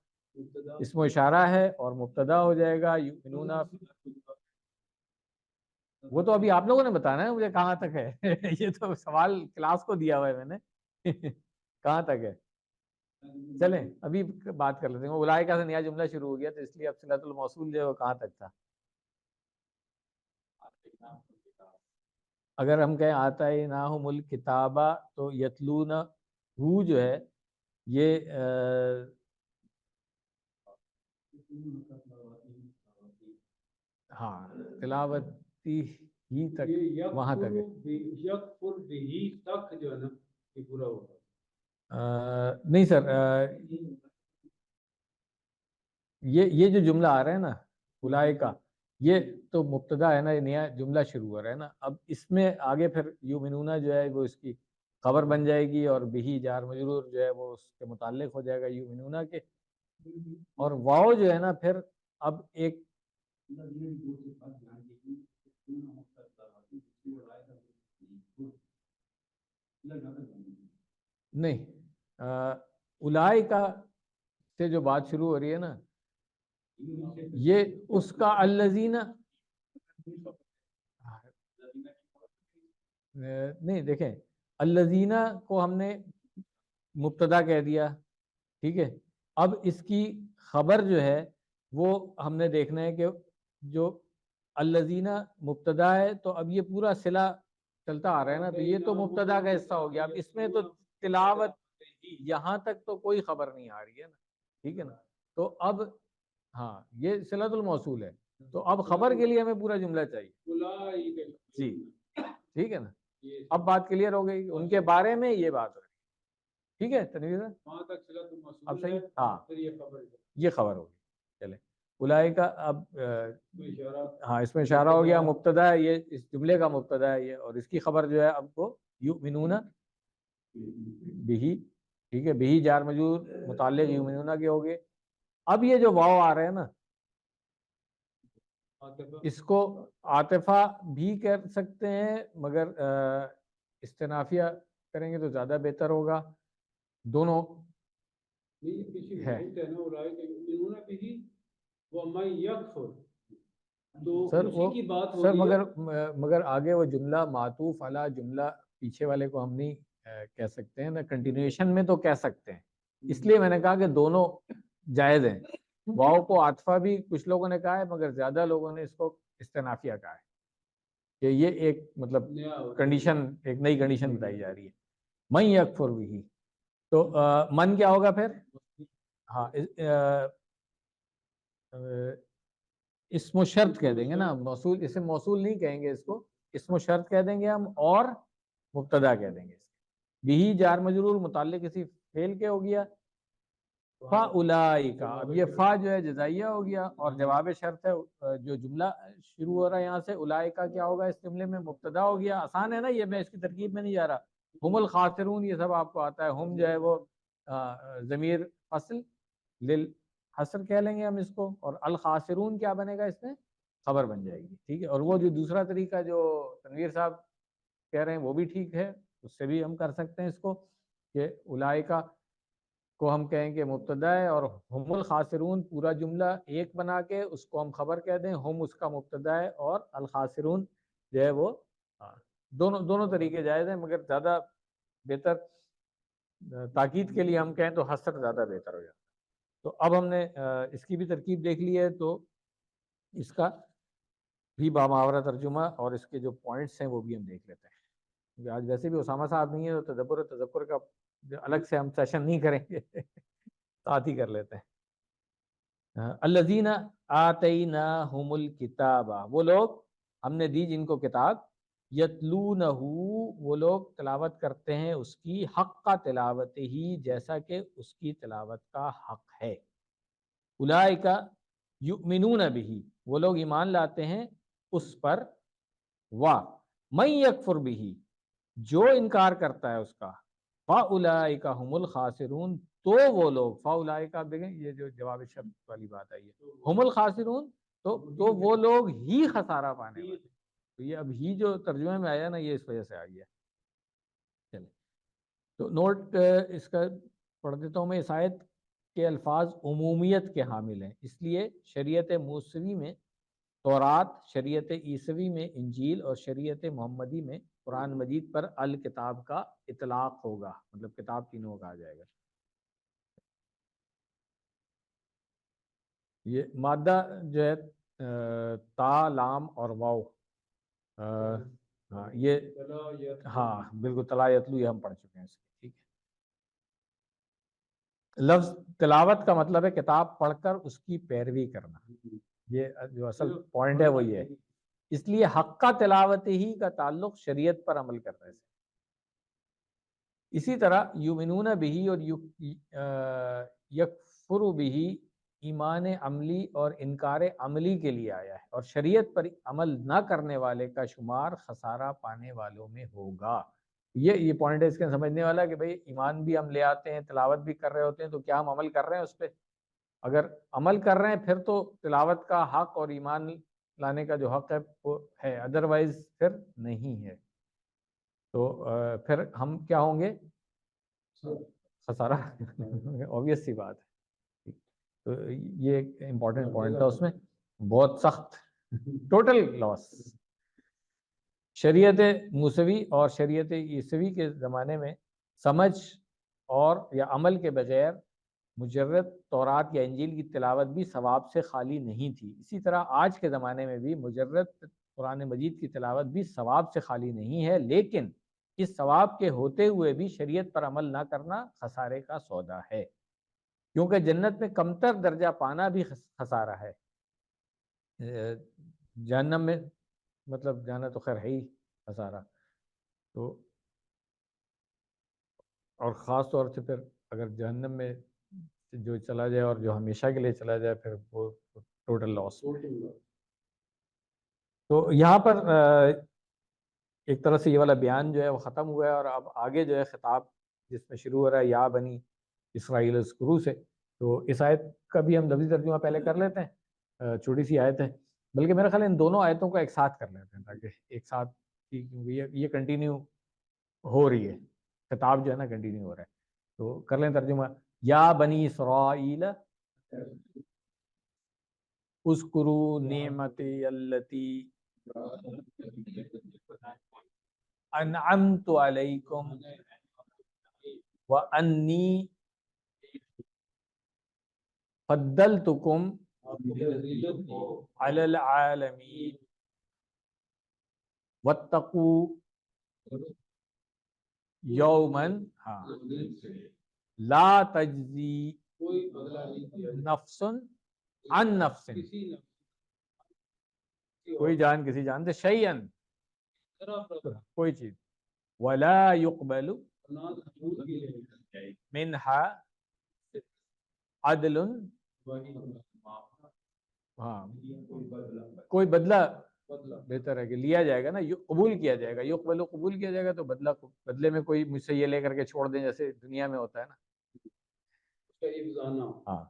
اسم و اشارہ ہے اور مبتدا ہو جائے گا یؤمنون، وہ تو ابھی آپ لوگوں نے بتانا ہے مجھے کہاں تک ہے یہ تو سوال کلاس کو دیا ہوا ہے میں نے کہاں تک ہے؟ چلیں ابھی بات کر لیتے ہیں. اولئک سے نیا جملہ شروع ہو گیا تو اس لیے اب صلۃ الموصول جو ہے وہ کہاں تک تھا؟ اگر ہم کہیں آتیناہم الکتابہ تو یتلون ہو جو ہے یہ ہاں تلاوتی ہی تک وہاں تک ہے. یکفر بہی تک جو ہے نا یہ پورا ہوگا. نہیں سر، یہ جو جملہ آ رہا ہے نا اولئک، یہ تو مبتدا ہے نا، یہ نیا جملہ شروع ہو رہا ہے نا. اب اس میں آگے پھر یؤمنون جو ہے وہ اس کی خبر بن جائے گی اور بہی جار مجرور جو ہے وہ اس کے متعلق ہو جائے گا یؤمنون کے، اور واو جو ہے نا پھر اب ایک نہیں اولئک سے جو بات شروع ہو رہی ہے نا یہ اس کا الذین نہیں، دیکھیں الذین کو ہم نے مبتدا کہہ دیا، ٹھیک ہے. اب اس کی خبر جو ہے وہ ہم نے دیکھنا ہے کہ جو الذین مبتدا ہے تو اب یہ پورا صلہ چلتا آ رہا ہے نا، تو یہ تو مبتدا کا حصہ ہو گیا. اب اس میں تو تلاوت یہاں تک تو کوئی خبر نہیں آ رہی ہے نا، ٹھیک ہے نا. تو اب ہاں یہ صلۃ الموصول ہے، تو اب خبر کے لیے ہمیں پورا جملہ چاہیے جی، ٹھیک ہے نا. اب بات کلیئر ہو گئی، ان کے بارے میں یہ بات ہو رہی ہے، ٹھیک ہے تنویر صاحب؟ وہاں تک صلۃ الموصول اب صحیح، ہے، ہاں پھر یہ خبر ہے. یہ خبر ہوگی. چلے اولئک اب اشارہ ہاں اس میں اشارہ ہو گیا، مبتدا ہے یہ، اس جملے کا مبتدا ہے یہ، اور اس کی خبر جو ہے اب وہ یؤمنون بہی، ٹھیک ہے. بہی جار مجرور متعلق یؤمنون کے ہو گئے. اب یہ جو واو آ رہا ہے نا اس کو عاطفہ بھی کر سکتے ہیں، مگر استنافیہ کریں گے تو زیادہ بہتر ہوگا. دونوں نہیں پیچھے ہے بہت ہے نا اولئک یؤمنون بہ ومن یکفر، تو سر. اسی وہ کی بات ہو سر رہی ہے. مگر آگے وہ جملہ معطوف علی جملہ پیچھے والے کو ہم نہیں کہہ سکتے ہیں نا، کنٹینیوشن میں تو کہہ سکتے ہیں. اس لیے میں نے کہا کہ دونوں جائز ہیں. واو کو عاطفہ بھی کچھ لوگوں نے کہا ہے، مگر زیادہ لوگوں نے اس کو استنافیہ کہا ہے کہ یہ ایک مطلب کنڈیشن، ایک نئی کنڈیشن بتائی جا رہی ہے. من یکفر بہ، تو من کیا ہوگا پھر؟ ہاں اسم و شرط کہہ دیں گے نا، موصول، اسم موصول نہیں کہیں گے اس کو، اسم و شرط کہہ دیں گے ہم، اور مبتدا کہہ دیں گے. بہی جار مجرور متعلق کسی فعل کے ہو گیا. فاولئک، اب یہ فا جو ہے جزائیہ ہو گیا، اور جواب شرط ہے. جو جملہ شروع ہو رہا ہے یہاں سے اولئک کیا ہوگا اس جملے میں؟ مبتدا ہو گیا. آسان ہے نا یہ، میں اس کی ترکیب میں نہیں جا رہا. ہم الخاسرون یہ سب آپ کو آتا ہے. ہم جو ہے وہ ضمیر فصل للحصر کہہ لیں گے ہم اس کو، اور الخاسرون کیا بنے گا اس میں؟ خبر بن جائے گی، ٹھیک ہے. اور وہ جو دوسرا طریقہ جو تنویر صاحب کہہ رہے ہیں وہ بھی ٹھیک ہے، اس سے بھی ہم کر سکتے ہیں اس کو، کہ اولئک کو ہم کہیں کہ مبتدا ہے، اور ہم الخاسرون پورا جملہ ایک بنا کے اس کو ہم خبر کہہ دیں. ہم اس کا مبتدا ہے اور الخاسرون جو ہے وہ دونوں طریقے جائز ہیں، مگر زیادہ بہتر تاکید کے لیے ہم کہیں تو حسر زیادہ بہتر ہو جاتا ہے. تو اب ہم نے اس کی بھی ترکیب دیکھ لی ہے، تو اس کا بھی بامحاورہ ترجمہ اور اس کے جو پوائنٹس ہیں وہ بھی ہم دیکھ لیتے ہیں. آج ویسے بھی اسامہ صاحب نہیں ہے تو تدبر کا الگ سے ہم سیشن نہیں کریں گے، ساتھ ہی کر لیتے ہیں. الذین آتیناہم الکتاب، وہ لوگ ہم نے دی جن کو کتاب، یتلونہ، وہ لوگ تلاوت کرتے ہیں اس کی، حق کا تلاوت ہی، جیسا کہ اس کی تلاوت کا حق ہے. اولئک یؤمنون بہ، وہ لوگ ایمان لاتے ہیں اس پر. من یکفر بہ، جو انکار کرتا ہے اس کا. فاولئک هم الخاسرون، تو وہ لوگ، فاولئک آپ دیکھیں یہ جو جواب شرط والی بات آئی ہے، هم الخاسرون، تو وہ لوگ ہی خسارہ پانے والے. تو یہ اب ہی جو ترجمے میں آیا نا یہ اس وجہ سے آئی ہے. چلیں تو نوٹ اس کا پڑھ دیتا ہوں میں. اس آیت کے الفاظ عمومیت کے حامل ہیں، اس لیے شریعت موسوی میں تورات، شریعت عیسوی میں انجیل، اور شریعت محمدی میں قرآن مجید پر الکتاب کا اطلاق ہوگا، مطلب کتاب تینوں کا آ جائے گا. یہ مادہ جو ہے تا لام اور واو، ہاں یہ ہاں بالکل طلا یتلو یہ ہم پڑھ چکے ہیں اس کی، ٹھیک ہے۔ لفظ تلاوت کا مطلب ہے کتاب پڑھ کر اس کی پیروی کرنا، یہ جو اصل پوائنٹ ہے وہ یہ ہے، اس لیے حق تلاوت ہی کا تعلق شریعت پر عمل کرنے سے۔ اسی طرح یؤمنون بہ اور یکفر بہ ایمان عملی اور انکار عملی کے لیے آیا ہے، اور شریعت پر عمل نہ کرنے والے کا شمار خسارہ پانے والوں میں ہوگا۔ یہ پوائنٹ ہے اس کے سمجھنے والا کہ بھئی ایمان بھی ہم لے آتے ہیں، تلاوت بھی کر رہے ہوتے ہیں، تو کیا ہم عمل کر رہے ہیں اس پہ؟ اگر عمل کر رہے ہیں پھر تو تلاوت کا حق اور ایمان لانے کا جو حق ہے وہ ہے، ادروائز پھر نہیں ہے۔ تو پھر ہم کیا ہوں گے؟ خسارہ obvious سی بات ہے۔ تو یہ ایک امپورٹنٹ پوائنٹ تھا اس میں، بہت سخت، ٹوٹل لاس۔ شریعت موسوی اور شریعت عیسوی کے زمانے میں سمجھ اور یا عمل کے بغیر مجرد تورات یا انجیل کی تلاوت بھی ثواب سے خالی نہیں تھی۔ اسی طرح آج کے زمانے میں بھی مجرد قرآن مجید کی تلاوت بھی ثواب سے خالی نہیں ہے، لیکن اس ثواب کے ہوتے ہوئے بھی شریعت پر عمل نہ کرنا خسارے کا سودا ہے، کیونکہ جنت میں کمتر درجہ پانا بھی خسارہ ہے۔ جہنم میں مطلب جانا تو خیر ہے ہی خسارہ، تو اور خاص طور سے پھر اگر جہنم میں جو چلا جائے اور جو ہمیشہ کے لیے چلا جائے پھر وہ ٹوٹل لاس۔ تو یہاں پر ایک طرح سے یہ والا بیان جو ہے وہ ختم ہوا ہے، اور اب آگے جو ہے خطاب جس میں شروع ہو رہا ہے یا بنی اسرائیل اذکروا سے، تو اس آیت کا بھی ہم لفظی ترجمہ پہلے کر لیتے ہیں، چھوٹی سی آیت ہے، بلکہ میرا خیال ہے ان دونوں آیتوں کو ایک ساتھ کر لیتے ہیں تاکہ ایک ساتھ، کیونکہ یہ کنٹینیو ہو رہی ہے، خطاب جو ہے نا کنٹینیو ہو رہا ہے، تو کر لیں ترجمہ۔ یا بنی اسرائیل اذکروا نعمتی التی انعمت علیکم وانی فضلتکم علی العالمین واتقوا یوما لا تجزی نفس عن نفس، کوئی جان کسی جان سے شیئن کوئی چیز، ولا یقبل منہا عدل، ہاں کوئی بدلہ بہتر ہے کہ لیا جائے گا نا، قبول کیا جائے گا، یقبل قبول کیا جائے گا، تو بدلے میں کوئی مجھ سے یہ لے کر کے چھوڑ دیں جیسے دنیا میں ہوتا ہے نا، ہاں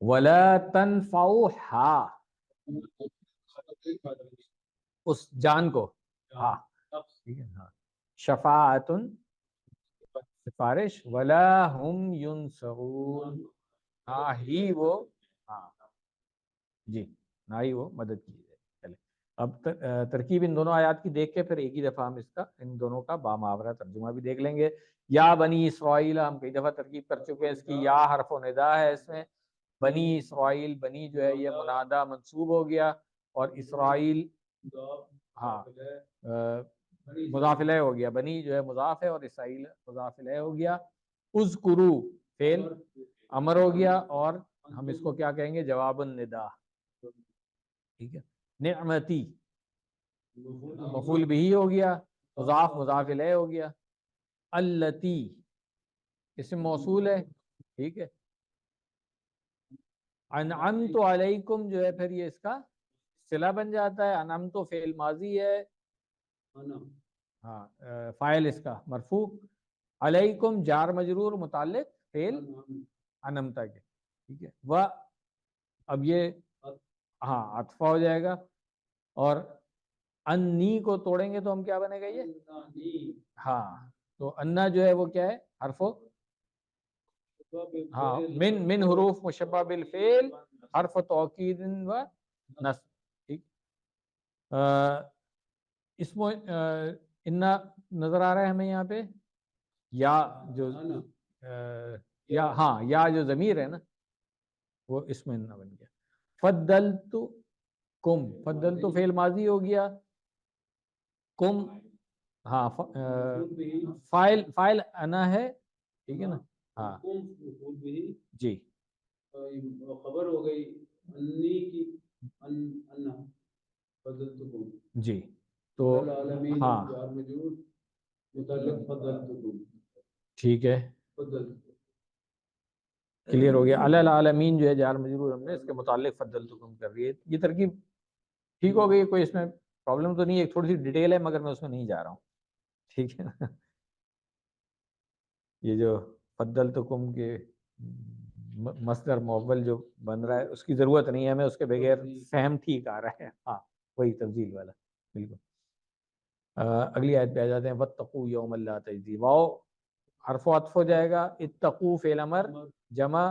ولا تنفعها اس جان کو، ہاں ٹھیک ہے، ہاں شفاعت سفارش، ولا هم ينصرون نہ ہی وہ، ہاں جی نہ ہی وہ مدد کی جائے۔ چلے اب ترکیب ان دونوں آیات کی دیکھ کے پھر ایک ہی دفعہ ہم اس کا ان دونوں کا بامحاورہ ترجمہ بھی دیکھ لیں گے۔ یا بنی اسرائیل ہم کئی دفعہ ترکیب کر چکے ہیں، اس کی یا حرف و ندا ہے اس میں، بنی اسرائیل، بنی جو ہے یہ منادہ منصوب ہو گیا، اور اسرائیل ہاں مضاف الیہ ہو گیا، بنی جو ہے مضاف ہے اور اسرائیل مضاف الیہ ہو گیا، اذکروا فعل امر ہو گیا، اور ہم اس کو کیا کہیں گے؟ جواب النداء، ٹھیک ہے۔ نعمتی مفعول بھی ہو گیا، مضاف مضاف الیہ ہو گیا، التی اسم موصول ہے، ٹھیک ہے۔ انعمت علیکم جو ہے پھر یہ اس کا صلہ بن جاتا ہے، انعمت فعل ماضی ہے، ہاں فاعل اس کا مرفوع، علیکم جار مجرور متعلق فعل انعمتا کے، ٹھیک ہے۔ و اب یہ ہاں عطفہ ہو جائے گا، اور انی کو توڑیں گے تو ہم کیا بنے گا یہ؟ ہاں تو انا جو ہے وہ کیا ہے؟ حرف ہاں من حروف مشبہ بالفعل، حرف توکید و نصب، ٹھیک۔ اس میں انا نظر آ رہا ہے ہمیں یہاں پہ، یا جو یا ہاں یا جو ضمیر ہے نا وہ اسم انہ بن گیا. فضلت کم، فضلت فعل ماضی ہو گیا، کم ہاں فائل انا ہے، ٹھیک ہے نا. ہاں جی خبر ہو گئی انی کی انا فضلتکم جی. تو العالمین ہاں جار مجرور متعلق فضلتکم ٹھیک ہے، فضلتکم. کلیئر ہو گیا. العالمین جو ہے جار مجرور ہم نے اس کے متعلق فضلتکم کر رہی ہے. یہ ترکیب ٹھیک ہو گئی، کوئی اس میں پرابلم تو نہیں ہے. ایک تھوڑی سی ڈیٹیل ہے مگر میں اس میں نہیں جا رہا ہوں، ٹھیک ہے نا. یہ جو فضلتکم کے مصدر معول جو بن رہا ہے اس کی ضرورت نہیں ہے ہمیں، اس کے بغیر فہم ٹھیک آ رہا ہے. ہاں وہی تفضیل والا بالکل. اگلی آیت پہ آ جاتے ہیں. واتقوا یوما لا تجزی، واو حرف و عطف ہو جائے گا. اتقوا فعل امر جمع،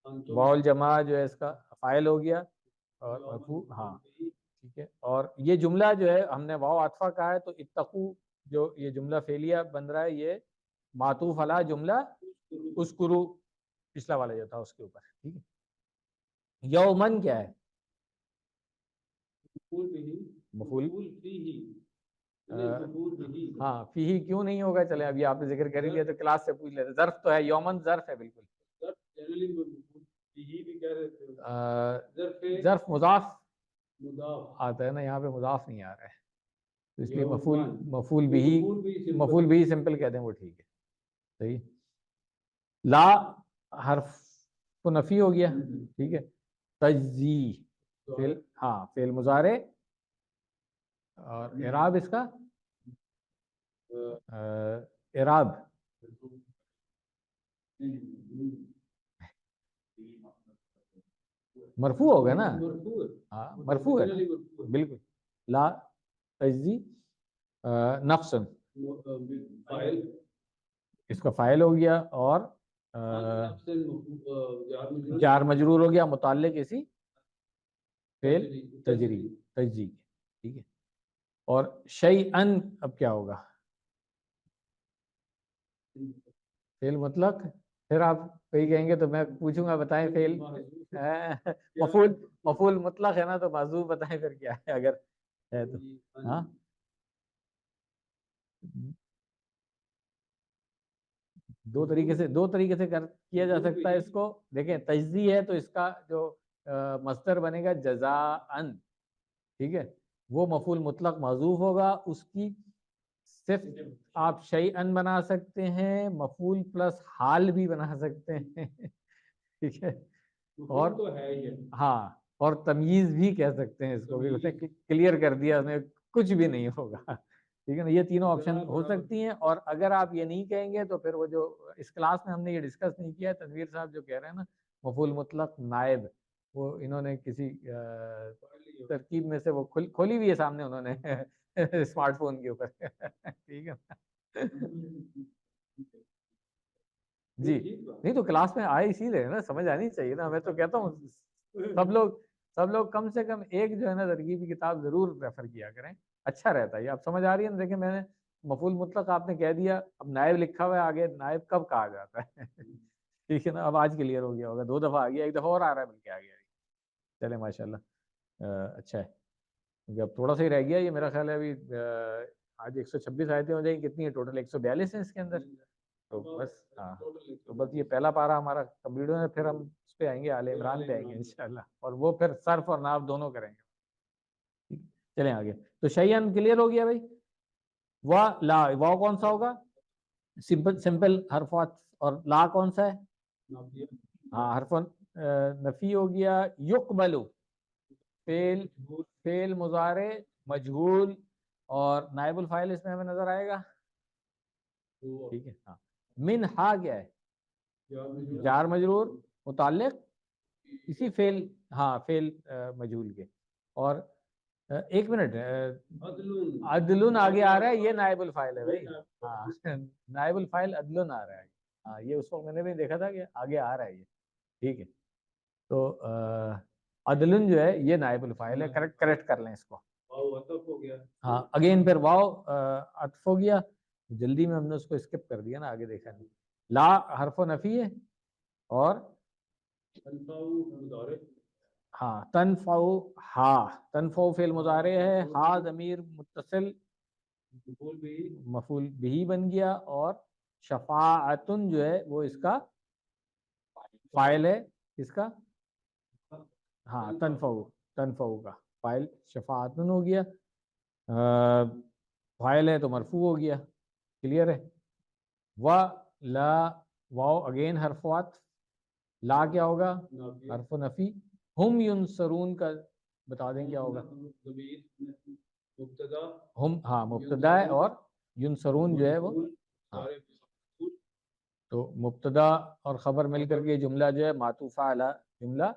واو الجماع جو ہے اس کا فاعل ہو گیا اور مرفوع. ہاں ٹھیک ہے. اور یہ جملہ جو ہے ہم نے واو عطفہ کہا ہے، تو اتقوا جو یہ جملہ فعلیہ بن رہا ہے یہ معطوف علی جملہ اذکروا پچھلا والا جو تھا اس کے اوپر، ٹھیک ہے. یومن کیا ہے؟ مفعول ہاں فیہ کیوں نہیں ہوگا؟ چلے ابھی آپ نے ذکر کر ہی لیا تو کلاس سے پوچھ لیتے. ظرف تو ہے، یومن ظرف ہے بالکل. ظرف مضاف آتا ہے نا، یہاں پہ مضاف نہیں آ رہا ہے تو اس لیے مفعول بھی سمپل کہتے ہیں وہ ٹھیک ہے. صحیح. لا حرف تو نفی ہو گیا، ٹھیک ہے. تجزی فعل، ہاں فعل مضارع، اور اعراب اس کا اعراب مرفوع ہوگا نا. ہاں مرفوع ہے بالکل. لا تجزی نفس اس کا فاعل ہو گیا، اور جار مجرور ہو گیا متعلق اسی فعل تجری تجزی، ٹھیک ہے. اور شیئن اب کیا ہوگا؟ فعل مطلق. پھر آپ کہیں کہیں گے تو میں پوچھوں گا بتائیں فعل مفعول مطلق ہے نا تو محذوف بتائیں پھر کیا ہے اگر ہے تو. ہاں دو طریقے سے کیا جا سکتا ہے اس کو. دیکھیں تجزی ہے تو اس کا جو مصدر بنے گا جزاءً، ٹھیک ہے. وہ مفعول مطلق محذوف ہوگا. اس کی صرف آپ شیئن بنا سکتے ہیں، مفعول پلس حال بھی بنا سکتے ہیں، ٹھیک ہے. اور ہاں اور تمییز بھی کہہ سکتے ہیں اس کو بھی. کلیئر کر دیا ہمیں کچھ بھی نہیں ہوگا، ٹھیک ہے نا. یہ تینوں آپشن ہو سکتی ہیں. اور اگر آپ یہ نہیں کہیں گے تو پھر وہ جو اس کلاس میں ہم نے یہ ڈسکس نہیں کیا ہے، تنویر صاحب جو کہہ رہے ہیں نا مفعول مطلق نائب، وہ انہوں نے کسی ترکیب میں سے وہ کھولی ہوئی ہے سامنے انہوں نے اسمارٹ فون کے اوپر، ٹھیک ہے نا. جی نہیں تو کلاس میں آئے اسی لیے نا، سمجھ آنی چاہیے نا. میں تو کہتا ہوں سب لوگ کم سے کم ایک جو ہے نا ترکیب کی کتاب ضرور ریفر کیا کریں، اچھا رہتا ہے. آپ سمجھ آ رہی ہے نا. دیکھیں میں نے مفعول مطلق آپ نے کہہ دیا، اب نائب لکھا ہوا ہے آگے، نائب کب کہا جاتا ہے ٹھیک ہے نا. اب آج کلیئر ہو گیا ہوگا. 2 دفعہ آ گیا، 1 دفعہ اور آ رہا ہے بلکہ آ گیا. چلے ماشاء اللہ اچھا ہے. کیونکہ اب تھوڑا سا ہی رہ گیا یہ میرا خیال ہے. ابھی آج 126 آیتیں ہو جائیں گی. کتنی ہے ٹوٹل؟ 142 ہیں اس کے اندر. تو بس ہاں تو بس یہ پہلا پارہ ہمارا کمپلیٹ ہو ہے. پھر ہم اس پہ آئیں گے، آل عمران پہ آئیں گے انشاءاللہ، اور وہ پھر صرف اور ناف دونوں کریں گے. چلیں آگے. تو شیئن کلیئر ہو گیا بھائی. وا لا، واو کون سا ہوگا؟ سمپل حرف عطف. اور لا کون سا ہے؟ ہاں حرف نفی ہو گیا. یقبلو فعل مضارع مجہول، اور نائب الفاعل اس میں ہمیں نظر آئے گا، ٹھیک ہے. ہاں من ہا کیا ہے؟ جار مجرور متعلق اسی فعل، ہاں فعل مجہول کے. اور ایک منٹ، عدلن آگے آ رہا ہے، یہ نائب الفاعل ہے بھائی. ہاں نائب الفاعل عدلن آ رہا ہے. ہاں یہ اس وقت میں نے بھی دیکھا تھا کہ آگے آ رہا ہے یہ، ٹھیک ہے. تو عدلن جو ہے یہ نائب الفاعل ہے. کریکٹ کر لیں اس کو. ہاں اگین پھر واو عطف ہو گیا. جلدی میں ہم نے اس کو اسکپ کر دیا نا، آگے دیکھا نہیں. لا حرف و نفی ہے، اور تنفع مضارع ہاں تنفعو، ہاں تنفعو فعل مضارع ہے، ہا ضمیر متصل مفعول بھی مفعول بھی بن گیا، اور شفاعتن جو ہے وہ اس کا فاعل ہے، اس کا ہاں تنفعو، تنفعو کا فاعل شفاعتن ہو گیا، فاعل ہے تو مرفوع ہو گیا، کلیئر ہے۔ و لا، واو اگین حرف عطف، لا کیا ہوگا نافیہ حرف نفی، ہم ینصرون کا بتا دیں کیا ہوگا، ضمیر مبتدا ہم ہاں مبتدا ہے، اور ینصرون جو ہے وہ ہاں، مضارع مفعول تو مبتدا اور خبر مل کر کے جملہ جو ہے معطوفہ علی جملہ،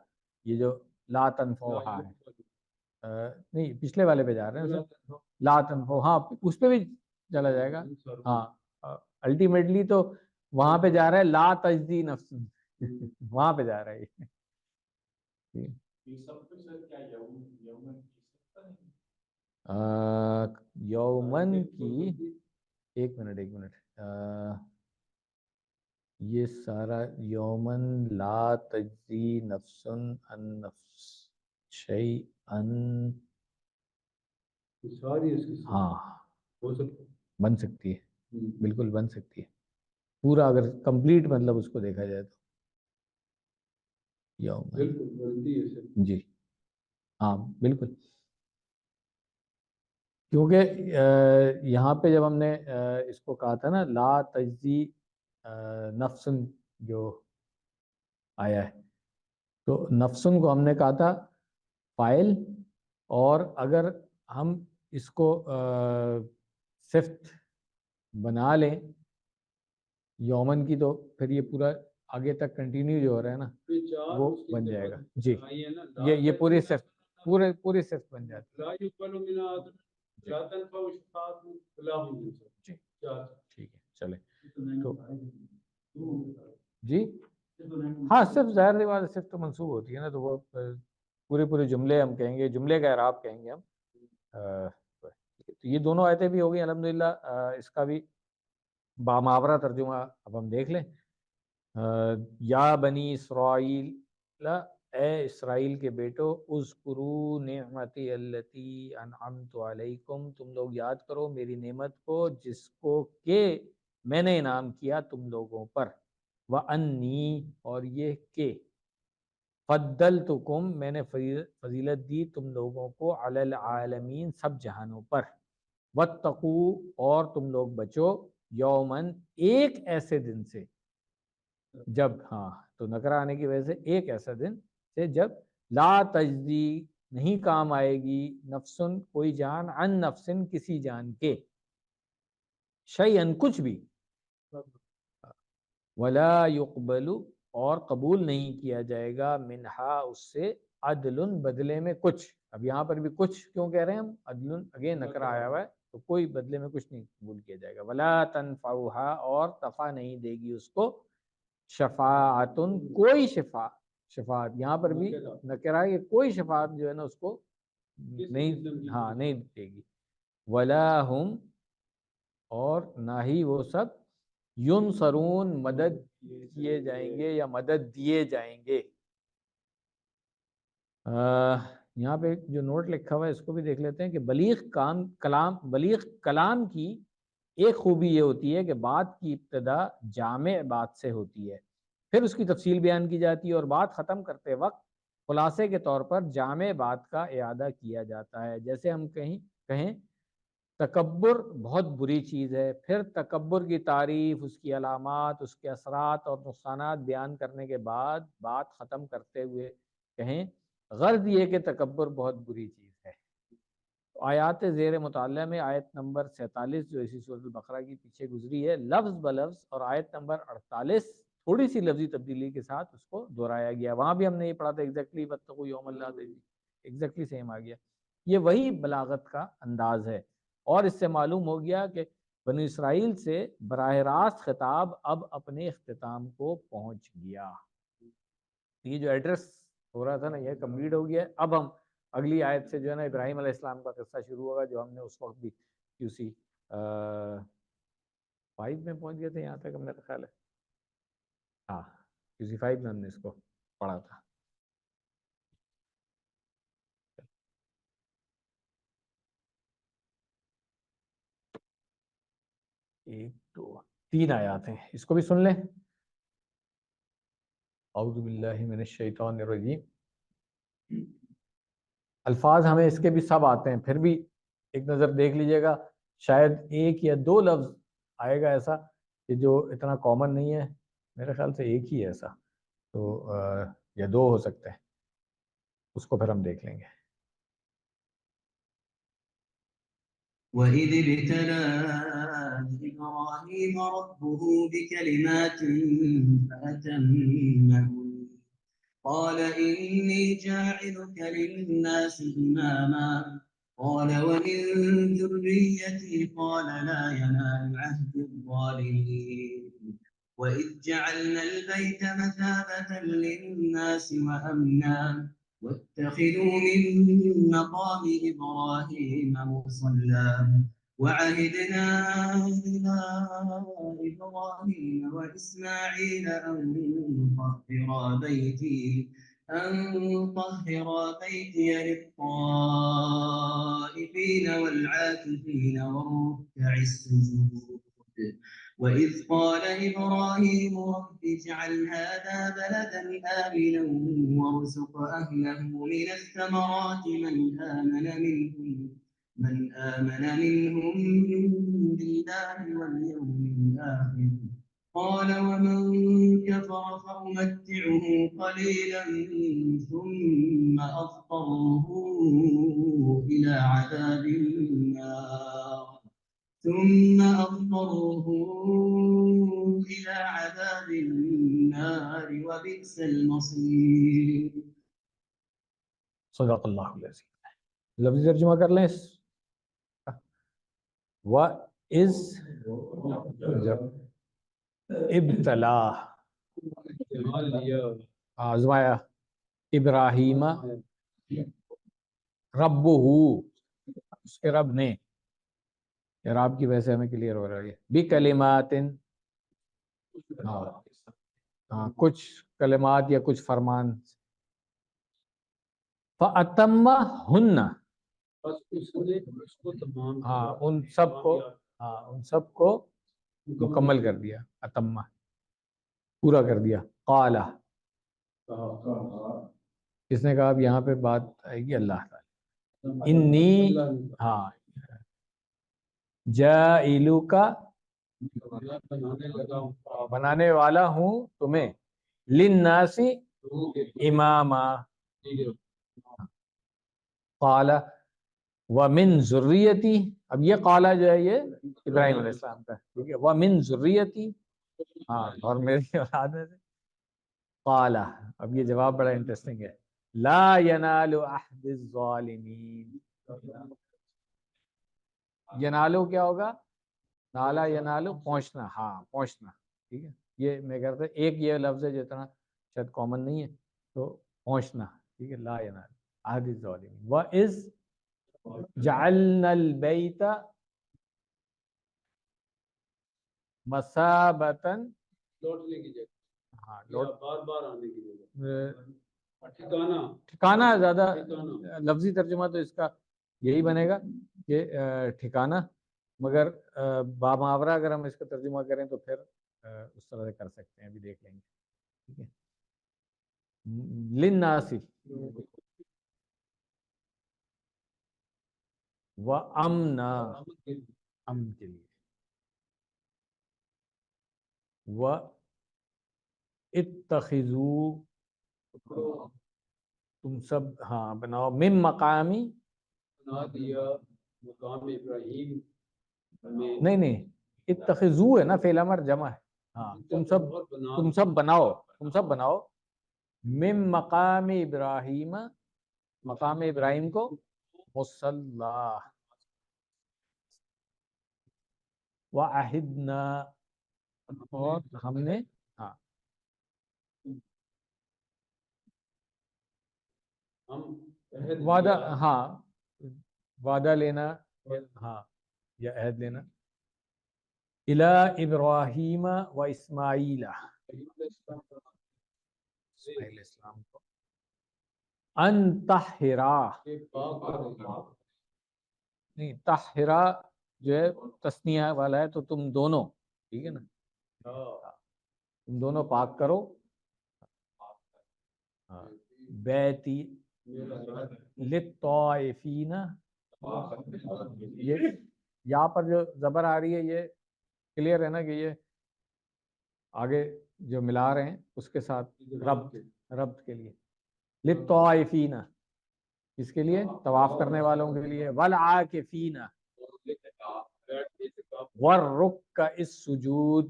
یہ جو لا تنفعها ہے، نہیں پچھلے والے پہ جا رہے ہیں اسے، لا تنفع، ہاں اس پہ بھی چلا جائے گا، ہاں الٹیمیٹلی تو وہاں پہ جا رہا ہے لا تجزی نفس، وہاں پہ جا رہا ہے یہ۔ یومن کی، ایک منٹ ایک منٹ، یہ سارا یومن لا تجزی نفس عن نفس شیئا، ساری اس کی ہاں ہو سکتا بن سکتی ہے، ہے بالکل بن سکتی ہے، پورا اگر کمپلیٹ مطلب اس کو دیکھا جائے تو یومن، بالکل بنتی ہے سر جی ہاں بالکل، کیونکہ یہاں پہ جب ہم نے اس کو کہا تھا نا لا تجزی نفسن جو آیا ہے، تو نفسن کو ہم نے کہا تھا فائل، اور اگر ہم اس کو صفت بنا لیں یومن کی، تو پھر یہ پورا آگے تک کنٹینیو جو ہو رہا ہے نا یہ چار وہ اس کی بن جائے گا، صفات جی آئی ہے نا، یہ پوری صفت، پوری صفت بن جاتی لا يقبل من عدل جی لا تنفع شفاعة لا هم ينصرون جی چار ٹھیک ہے چلے تو جی ہاں صرف ظاہر سی بات ہے، صرف تو منصوب ہوتی ہے نا، تو وہ پورے جملے ہم کہیں گے، جملے کا اعراب کہیں گے ہم، تو یہ دونوں آیتیں بھی ہو گئی الحمدللہ، اس کا بھی باماورہ ترجمہ اب ہم دیکھ لیں۔ یا بنی اسرائیل، اے اسرائیل کے بیٹو، اذکروا نعمتی التی انعمت علیکم، تم لوگ یاد کرو میری نعمت کو جس کو کہ میں نے انعام کیا تم لوگوں پر، وانی، اور یہ کہ فضلتکم، میں نے فضیلت دی تم لوگوں کو، علی العالمین، سب جہانوں پر، واتقوا، اور تم لوگ بچو، یومن، ایک ایسے دن سے، جب، ہاں تو نکرہ آنے کی وجہ سے ایک ایسا دن سے جب لا تجزی، نہیں کام آئے گی، نفسن، کوئی جان، عن نفسن، کسی جان کے، شیئن، کچھ بھی، ولا یقبل، اور قبول نہیں کیا جائے گا، منہا، اس سے، عدل، بدلے میں کچھ، اب یہاں پر بھی کچھ کیوں کہہ رہے ہیں ہم، عدل اگین نکرہ آیا ہوا ہے، تو کوئی بدلے میں کچھ نہیں قبول کیا جائے گا، ولا تنفعها، اور نفع نہیں دے گی اس کو، شفاعتن، کوئی شفاعت یہاں پر بھی نکرہ ہے، کوئی شفاعت جو ہے نا اس کو نہیں، ہاں نہیں دے گی، ولا ہم، اور نہ ہی وہ سب، ینصرون، مدد کیے جائیں گے یا مدد دیے جائیں گے۔ یہاں پہ جو نوٹ لکھا ہوا ہے اس کو بھی دیکھ لیتے ہیں کہ بلیغ کلام کی ایک خوبی یہ ہوتی ہے کہ بات کی ابتدا جامع بات سے ہوتی ہے، پھر اس کی تفصیل بیان کی جاتی ہے، اور بات ختم کرتے وقت خلاصے کے طور پر جامع بات کا اعادہ کیا جاتا ہے، جیسے ہم کہیں تکبر بہت بری چیز ہے، پھر تکبر کی تعریف، اس کی علامات، اس کے اثرات اور نقصانات بیان کرنے کے بعد بات ختم کرتے ہوئے کہیں غرض یہ کہ تکبر بہت بری چیز ہے۔ تو آیات زیر مطالعہ میں آیت نمبر 47 جو اسی سورۃ البقرہ کی پیچھے گزری ہے، لفظ بلفظ، اور آیت نمبر 48 تھوڑی سی لفظی تبدیلی کے ساتھ اس کو دہرایا گیا، وہاں بھی ہم نے یہ پڑھا تھا ایگزیکٹلی، واتقوا یوما لا تجزی، ایگزیکٹلی سیم آ گیا۔ یہ وہی بلاغت کا انداز ہے، اور اس سے معلوم ہو گیا کہ بنی اسرائیل سے براہ راست خطاب اب اپنے اختتام کو پہنچ گیا، یہ جو ایڈریس ہو رہا تھا نا یہ کمپلیٹ ہو گیا ہے۔ اب ہم اگلی آیت سے جو ہے نا ابراہیم علیہ السلام کا قصہ شروع ہوگا، جو ہم نے اس وقت بھی QC 5 میں پہنچ گئے تھے، یہاں تک ہم نے خیال ہے، ہاں QC 5 میں ہم نے اس کو پڑھا تھا. ایک دو تین آیات ہیں, اس کو بھی سن لیں. اعوذ باللہ من الشیطان الرجیم. الفاظ ہمیں اس کے بھی سب آتے ہیں, پھر بھی ایک نظر دیکھ لیجئے گا, شاید ایک یا دو لفظ آئے گا ایسا کہ جو اتنا کامن نہیں ہے, میرے خیال سے ایک ہی ہے ایسا, تو یا دو ہو سکتے ہیں, اس کو پھر ہم دیکھ لیں گے. وَإِذِ ابْتَلَىٰ إِبْرَاهِيمَ رَبُّهُ بِكَلِمَاتٍ فَأَتَمَّهُنَّ قَالَ إِنِّي جَاعِلُكَ لِلنَّاسِ إِمَامًا قَالَ وَمِن ذُرِّيَّتِي قَالَ لَا يَنَالُ عَهْدِ الظَّالِمِينَ وَإِذْ جَعَلْنَا الْبَيْتَ مَثَابَةً لِلنَّاسِ وَأَمْنًا وَاتَّخِذُوا مِن مَّقَامِ إِبْرَاهِيمَ مُصَلًّى وَعَهِدْنَا إِلَىٰ إِبْرَاهِيمَ وَإِسْمَاعِيلَ أَن طَهِّرَا بَيْتِيَ لِلطَّائِفِينَ وَالْعَاكِفِينَ وَالرُّكَّعِ السُّجُودِ وَإِذْ قَالَ إِبْرَاهِيمُ رَبِّ اجْعَلْ هَٰذَا بَلَدًا آمِنًا وَارْزُقْ أَهْلَهُ مِنَ الثَّمَرَاتِ من آمن منهم بالله واليوم الآخر قال ومن كفر فأمتعه قليلا ثم أضطره إلى عذاب النار وبئس المصير. صدق اللہ العظیم. لفظی ترجمہ کر لیں. وَإِذْ ابتلا آزمایا ابراہیم ربہ اس کے رب نے, اعراب کی وجہ سے ہمیں کلیئر ہو رہا ہے, بکلمات کچھ کلمات یا کچھ فرمان, فَأَتَمَّهُنَّ ان سب کو مکمل کر دیا, اتمہ پورا کر دیا. قال کس نے کہا؟ اب یہاں پہ بات آئے گی اللہ تعالی. انی جائلک بنانے والا ہوں تمہیں, للناس اماما. قال ومن ذریتی, اب یہ قالا جو ہے یہ ابراہیم علیہ السلام کا, ٹھیک ہے, ومن ذریتی, اور میری اولاد میں سے. قال, اب یہ جواب بڑا انٹرسٹنگ ہے, لا ینال عہد الظالمین. ینالو کیا ہوگا؟ نالا ینالو پہنچنا, پہنچنا, ٹھیک ہے. یہ میں کہتا ہوں ایک یہ لفظ ہے جو اتنا شاید کامن نہیں ہے, تو پہنچنا, ٹھیک ہے. لا ینال عہد الظالمین. وَإِذْ جَعَلْنَا الْبَيْتَ مَثَابَةً, لوٹنے کی جگہ, بار بار آنے کی جگہ, ٹھکانہ. زیادہ لفظی ترجمہ تو اس کا یہی بنے گا کہ ٹھکانہ, مگر باماورہ اگر ہم اس کا ترجمہ کریں تو پھر اس طرح سے کر سکتے ہیں, ابھی دیکھ لیں گے, ٹھیک ہے. للناس وَأَمْنًا, امن کے لیے. وَاتَّخِذُوا تم سب بناؤ, من مقامی, مقام ابراہیم, نہیں اتخذو ہے نا, فعل امر جمع ہے. تم سب بناؤ من مقام ابراہیم, مقام ابراہیم کو, مصلی, وعہدنا, اور ہم نے وعدہ لینا, یا عہد لینا, الی ابراہیم و اسماعیل, اسماعیل علیہ السلام کو ان طہرا، کہ پاک کرے، نہیں طہرا جو ہے تسنیہ والا ہے، تو تم دونوں، ٹھیک ہے نا، تم دونوں پاک کرو بیتی للطائفین، یہ یہاں پر جو زبر آ رہی ہے یہ کلیئر ہے نا کہ یہ آگے جو ملا رہے ہیں اس کے ساتھ ربط کے لیے، للطائفین اس کے لیے طواف کرنے والوں کے لیے، والعاکفین والرکع السجود،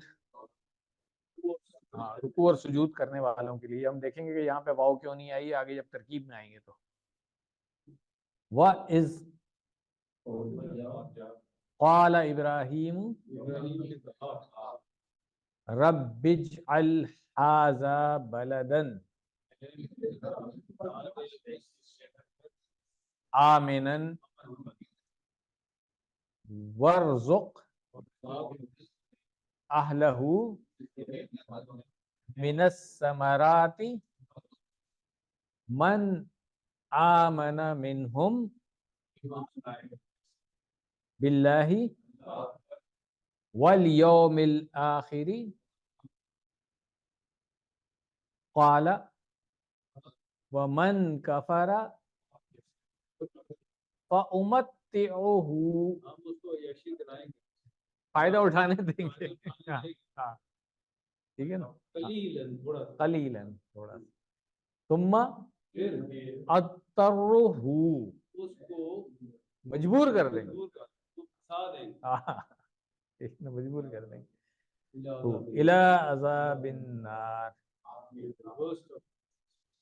ہاں رکوع اور سجود کرنے والوں کے لیے۔ ہم دیکھیں گے کہ یہاں پہ واو کیوں نہیں آئی، آگے جب ترکیب میں آئیں گے تو۔ وَإِذْ قَالَ إِبْرَاهِيمُ رَبِّ اجْعَلْ هَٰذَا بَلَدًا آمِنًا وَارْزُقْ أَهْلَهُ مِنَ الثَّمَرَاتِ مَنْ آمَنَ مِنْهُمْ بِاللَّهِ وَالْيَوْمِ الْآخِرِ قَالَ وَمَنْ كَفَرَ فَأُمَتِّعُهُ، ہم اس کو یشی کرائیں گے، فائدہ اٹھانے دیں گے، ہاں ٹھیک ہے نا، قلیلاً تھوڑا سا، قلیلاً تھوڑا سا، ثم پھر اضطرہ اس کو مجبور کر دیں گے، مجبور کر پھنسا دیں گے، ہاں ایک نہ مجبور کر دیں گے، الی الی عذاب النار دوست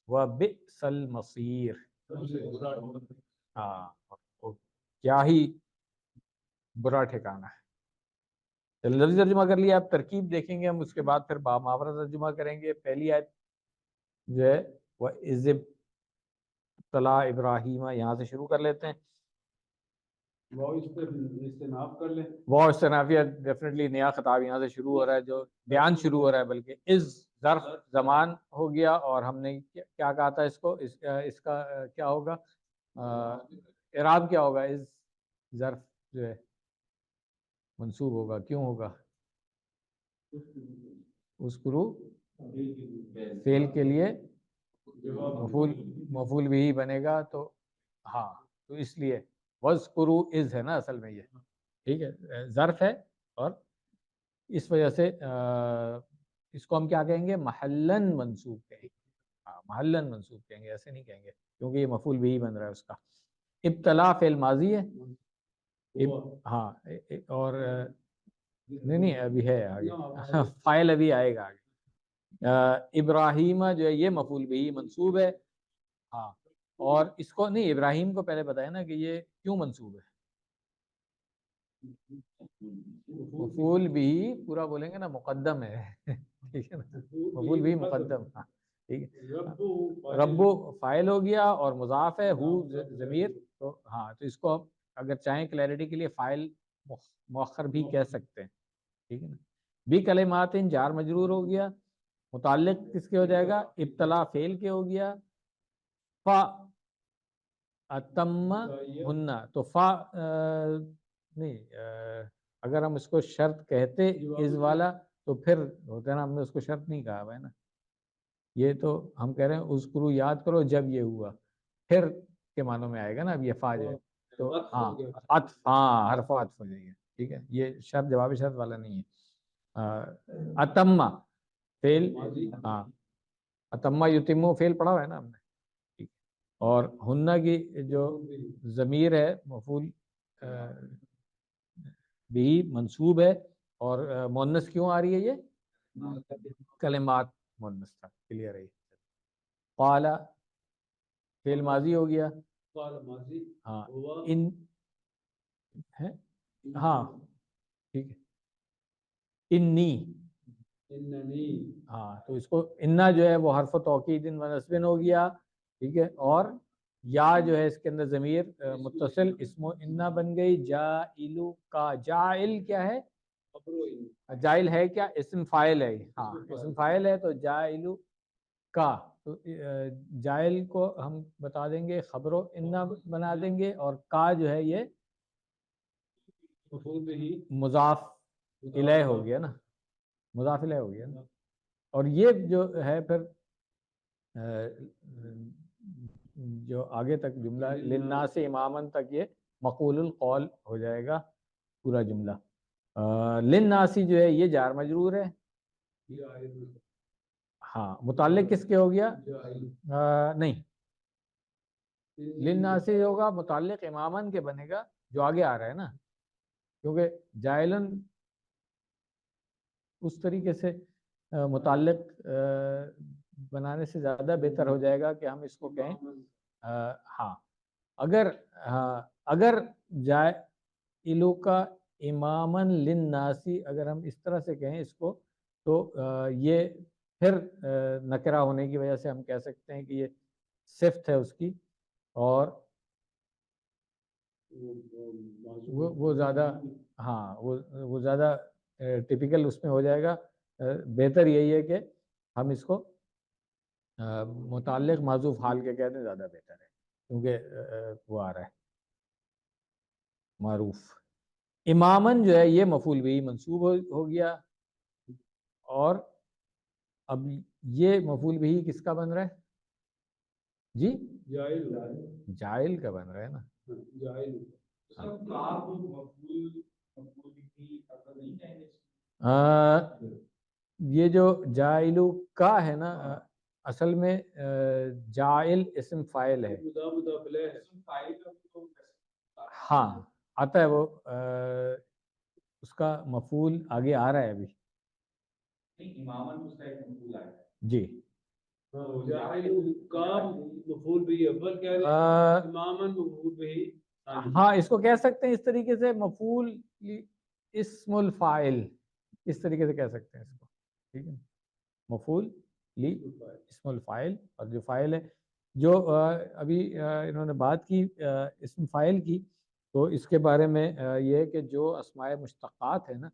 وبئس المصیر، سب سے برا ہاں کیا ہی برا ٹھکانہ ہے۔ چلو لفظی ترجمہ کر لیا، اب ترکیب دیکھیں گے ہم، اس کے بعد پھر محاورہ ترجمہ کریں گے۔ پہلی آیت جو ہے وہ اذ ابتلی ابراہیم، یہاں سے شروع کر لیتے ہیں۔ وہ اس پہ استناب کر لیں، وہ استنافیہ ڈیفینیٹلی نیا خطاب یہاں سے شروع ہو رہا ہے، جو بیان شروع ہو رہا ہے، بلکہ اس ظرف زمان ہو گیا، اور ہم نے کیا کہا تھا اس کو، اس کا کیا ہوگا اعراب کیا ہوگا، اس ظرف جو ہے منصوب ہوگا، کیوں ہوگا، اذکرو فعل کے لیے مفعول بھی بنے گا، تو ہاں تو اس لیے وذکرو از ہے نا اصل میں، یہ ٹھیک ہے ظرف ہے، اور اس وجہ سے اس کو ہم کیا کہیں گے، محلن منصوب کہیں گے، ہاں محلن منصوب کہیں گے، ایسے نہیں کہیں گے کیونکہ یہ مفعول بھی بن رہا ہے اس کا۔ ابتلا فعل ماضی ہے، ہاں اور نہیں ابھی ہے آگے، فاعل ابھی آئے گا آگے۔ ابراہیم جو ہے یہ مفعول بھی منصوب ہے، ہاں اور اس کو نہیں، ابراہیم کو پہلے بتایا نا کہ یہ کیوں منصوب ہے، مفعول بھی پورا بولیں گے نا مقدم ہے، ٹھیک ہے نا، مفعول بھی مقدم، ہاں ٹھیک ہے، ربو فاعل ہو گیا اور مضاف ہے، ہو ضمیر، تو ہاں تو اس کو اگر چاہیں کلیئرٹی کے لیے فاعل مؤخر بھی کہہ سکتے ہیں، ٹھیک ہے نا۔ بھی کلمات جار مجرور ہو گیا، متعلق کس کے ہو جائے گا، ابتلا فعل کے ہو گیا، فا اتم ہننا، تو فا نہیں اگر ہم اس کو شرط کہتے از والا تو پھر ہوتا ہے نا، ہم نے اس کو شرط نہیں کہا ہے نا، یہ تو ہم کہہ رہے ہیں اذکرو یاد کرو جب یہ ہوا، پھر کے معنوں میں آئے گا نا، اب یہ فا جو ہے تو ہاں عطف، ہاں حرف عطف ہو جائے گا، ٹھیک ہے، یہ شرط جواب شرط والا نہیں ہے۔ اتما فعل، ہاں اتما یتمو فعل پڑھا ہوا ہے نا ہم نے، ٹھیک، اور ہننا کی جو ضمیر ہے مفعول بھی منصوب ہے، اور مؤنث کیوں آ رہی ہے، یہ کلمات مؤنث تھا، کلیئر ہے۔ قال فعل ماضی ہو گیا، قال ماضی، ہاں ہوا ان ہے، ہاں ٹھیک ہے، انی، اننی، ہاں تو اس کو انا جو ہے وہ حرف توکید و نصب ہو گیا، ٹھیک ہے، اور یا جو ہے اس کے اندر ضمیر متصل اسم انا بن گئی، جائلو کا، جائل کیا ہے، جائل ہے کیا، اسم فاعل ہے، ہاں اسم فاعل ہے، تو جائلو کا تو جائل کو ہم بتا دیں گے خبر و انا بنا دیں گے، اور کا جو ہے یہ مفعول بہ مضاف الیہ ہو گیا نا، مضاف الیہ ہو گیا نا، اور یہ جو ہے پھر جو آگے تک جملہ للناس امامن تک یہ مقول القول ہو جائے گا پورا جملہ۔ للناسی جو ہے یہ جار مجرور ہے، ہاں متعلق کس کے ہو گیا؟ نہیں، للناسی ہوگا متعلق امامن کے بنے گا جو آگے آ رہا ہے نا، کیونکہ جائلن اس طریقے سے متعلق بنانے سے زیادہ بہتر ہو جائے گا کہ ہم اس کو کہیں ہاں اگر جائلو کا امامن للناسی اگر ہم اس طرح سے کہیں اس کو تو یہ پھر نکرہ ہونے کی وجہ سے ہم کہہ سکتے ہیں کہ یہ صفت ہے اس کی، اور وہ زیادہ ہاں وہ زیادہ ٹپیکل اس میں ہو جائے گا۔ بہتر یہی ہے کہ ہم اس کو متعلق معذوف حال کے کہتے ہیں، زیادہ بہتر ہے کیونکہ وہ آ رہا ہے معروف۔ امامن جو ہے یہ مفعول بھی منصوب ہو گیا، اور اب یہ مفعول بھی کس کا بن رہا ہے جی؟ جائل کا بن رہا ہے نا، یہ جو جائلو کا ہے نا اصل میں جائل اسم فاعل ہے، ہاں آتا ہے وہ اس کا مفعول آگے آ رہا ہے ابھی جی۔ ہاں اس کو کہہ سکتے ہیں اس طریقے سے مفعول اسم الفاعل، اس طریقے سے کہہ سکتے ہیں اس کو، ٹھیک ہے، مفعول لی اسم الفاعل، اور جو فاعل ہے جو ابھی انہوں نے بات کی اسم فاعل کی، تو اس کے بارے میں یہ ہے کہ جو اسماء مشتقات ہیں نا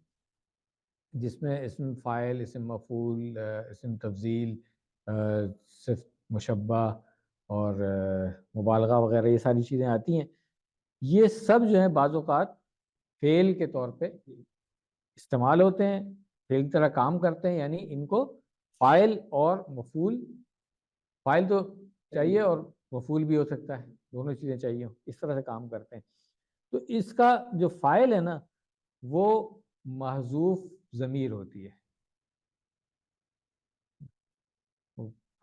جس میں اسم فاعل، اسم مفعول، اسم تفضیل، صفت مشبہ اور مبالغہ وغیرہ یہ ساری چیزیں آتی ہیں، یہ سب جو ہیں بعض اوقات فعل کے طور پہ استعمال ہوتے ہیں، فعل کی طرح کام کرتے ہیں، یعنی ان کو فاعل اور مفعول، فاعل تو چاہیے اور مفعول بھی ہو سکتا ہے، دونوں چیزیں چاہیے، اس طرح سے کام کرتے ہیں۔ تو اس کا جو فاعل ہے نا وہ محذوف ضمیر ہوتی ہے،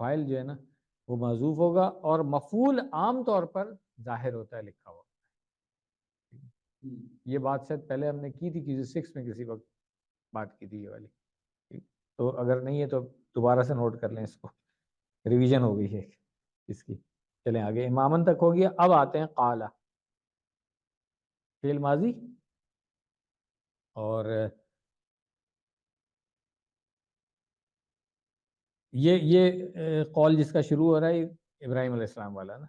فاعل جو ہے نا وہ محذوف ہوگا، اور مفعول عام طور پر ظاہر ہوتا ہے لکھا ہوا۔ یہ بات شاید پہلے ہم نے کی تھی کسی 6 میں کسی وقت بات کی تھی یہ والی، تو اگر نہیں ہے تو دوبارہ سے نوٹ کر لیں اس کو، ریویژن ہو گئی ہے اس کی۔ چلیں آگے، امامن تک ہو گیا، اب آتے ہیں قالا، فعل ماضی، اور یہ قول جس کا شروع ہو رہا ہے ابراہیم علیہ السلام والا نا،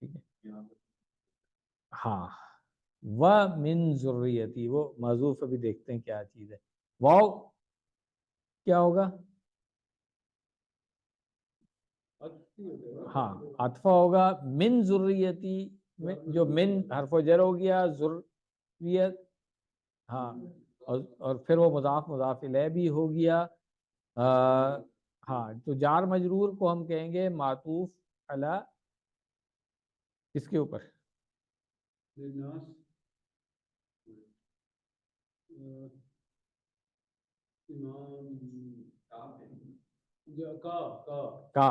ٹھیک ہے، ہاں وَمِن ذُرِّيَّتِي، وہ معذوف ابھی دیکھتے ہیں کیا چیز ہے، واو کیا ہوگا؟ ہاں عطفہ ہوگا، من ذریتی جو من حرف و جر ہو گیا، ذریت ہاں، اور پھر وہ مضاف مضاف الیہ بھی ہو گیا، ہاں تو جار مجرور کو ہم کہیں گے معطوف علی کس کے اوپر؟ کا،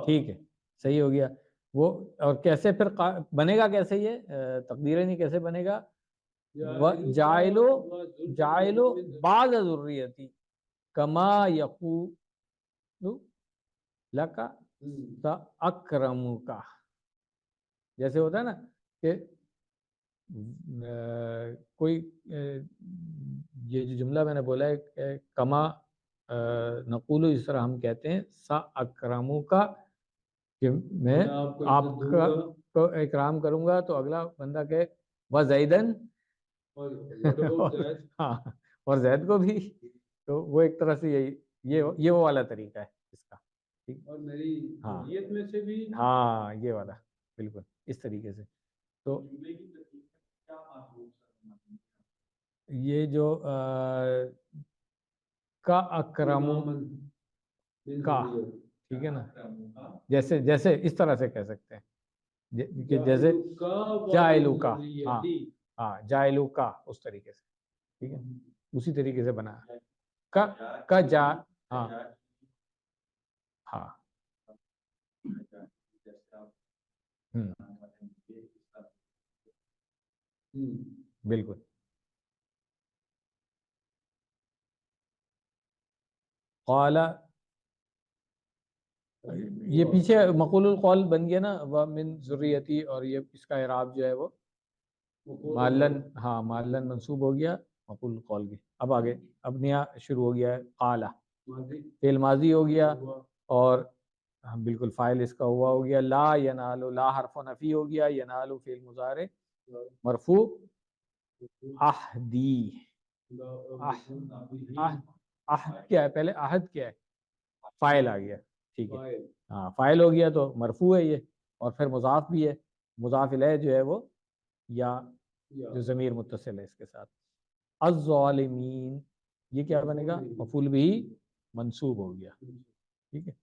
ٹھیک ہے صحیح ہو گیا وہ، اور کیسے پھر بنے گا، کیسے یہ تقدیریں نہیں کیسے بنے گا؟ جائلو بعض ذریتی کما یقول لکا اکرمکا، جیسے ہوتا ہے نا کہ کوئی یہ جو جملہ میں نے بولا ہے کہ کما نقول، اس طرح ہم کہتے ہیں سا اکرمو کا، کہ میں آپ کا کو اکرام کروں گا، تو اگلا بندہ کہے وزیدن، ہاں اور زید کو بھی، تو وہ ایک طرح سے یہ وہ والا طریقہ ہے اس کا، اور میری ہاں نیت میں سے بھی ہاں یہ والا بالکل اس طریقے سے. تو یہ جو کا اکرم کا، ٹھیک ہے نا، جیسے جیسے اس طرح سے کہہ سکتے ہیں کہ جیسے جائلو کا، ہاں ہاں جائلو کا اس طریقے سے، ٹھیک ہے، اسی طریقے سے بنا کا جا، ہاں ہاں بالکل. قال یہ پیچھے مقول القول بن گیا نا، ومن ذریتی، اور یہ اس کا اعراب جو ہے وہ معلن، ہاں معلن منصوب ہو گیا مقول القول کی. اب آگے اب نیا شروع ہو گیا ہے. قال فعل ماضی ہو گیا، اور بالکل فاعل اس کا ہوا ہو گیا. لا ینالو، لا حرف نفی ہو گیا. ینالو فعل مضارع مرفوع. احدی، عہد کیا ہے؟ پہلے عہد کیا ہے؟ فاعل آ گیا، ٹھیک ہے، ہاں فاعل ہو گیا تو مرفوع ہے یہ، اور پھر مضاف بھی ہے. مضاف الیہ جو ہے وہ یا جو ضمیر متصل ہے اس کے ساتھ. الظالمین یہ کیا بنے گا؟ مفعول بھی منصوب ہو گیا، ٹھیک ہے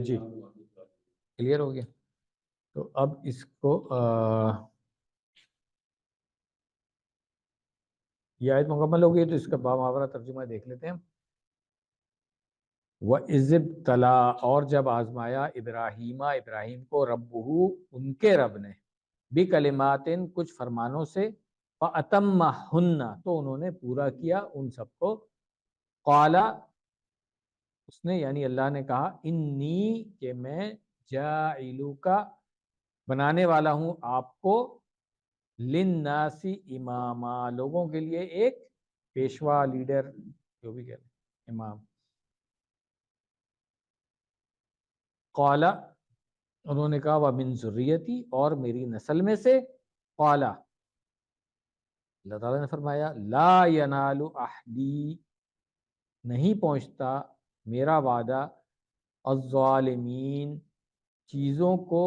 جی، کلیئر ہو گیا. تو اب اس کو یہ آیت مکمل ہو گئی تو اس کا بامحاورہ ترجمہ دیکھ لیتے ہیں. وَإِذِ ابْتَلَىٰ، اور جب آزمایا ابراہیم ابراہیم کو ربہ ان کے رب نے، بِکَلِمَاتٍ کچھ فرمانوں سے، فَأَتَمَّهُنَّ تو انہوں نے پورا کیا ان سب کو. قَالَ اس نے یعنی اللہ نے کہا، انی کہ میں جاعلُکَ بنانے والا ہوں آپ کو، للناس اماما لوگوں کے لیے ایک پیشوا، لیڈر، جو بھی کہتے ہیں امام. قال انہوں نے کہا ومن ذریتی اور میری نسل میں سے. قال اللہ تعالیٰ نے فرمایا لا ینال عہدی نہیں پہنچتا میرا وعدہ، الظالمین چیزوں کو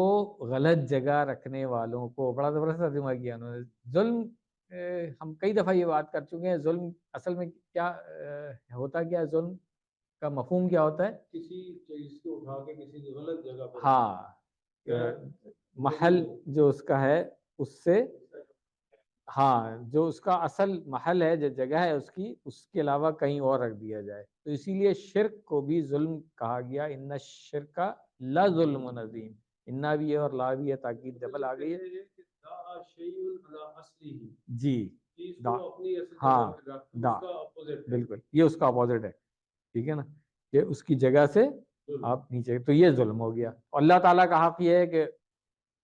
غلط جگہ رکھنے والوں کو. بڑا زبردست ترجمہ کیا انہوں نے. ظلم ہم کئی دفعہ یہ بات کر چکے ہیں، ظلم اصل میں کیا ہوتا، کیا ظلم کا مفہوم کیا ہوتا ہے؟ کسی چیز کو اٹھا کے کسی غلط جگہ پر، ہاں محل جو اس کا ہے اس سے، ہاں جو اس کا اصل محل ہے، جو جگہ ہے اس کی، اس کے علاوہ کہیں اور رکھ دیا جائے. تو اسی لیے شرک کو بھی ظلم کہا گیا. ان الشرک لظلم عظیم، انا بھی ہے اور لا بھی ہے، تاکید ڈبل آ گئی ہے. جی ہاں دا بالکل یہ اس کا اپوزٹ ہے، ٹھیک ہے نا، کہ اس کی جگہ سے آپ نیچے، تو یہ ظلم ہو گیا. اور اللہ تعالیٰ کا حق یہ ہے کہ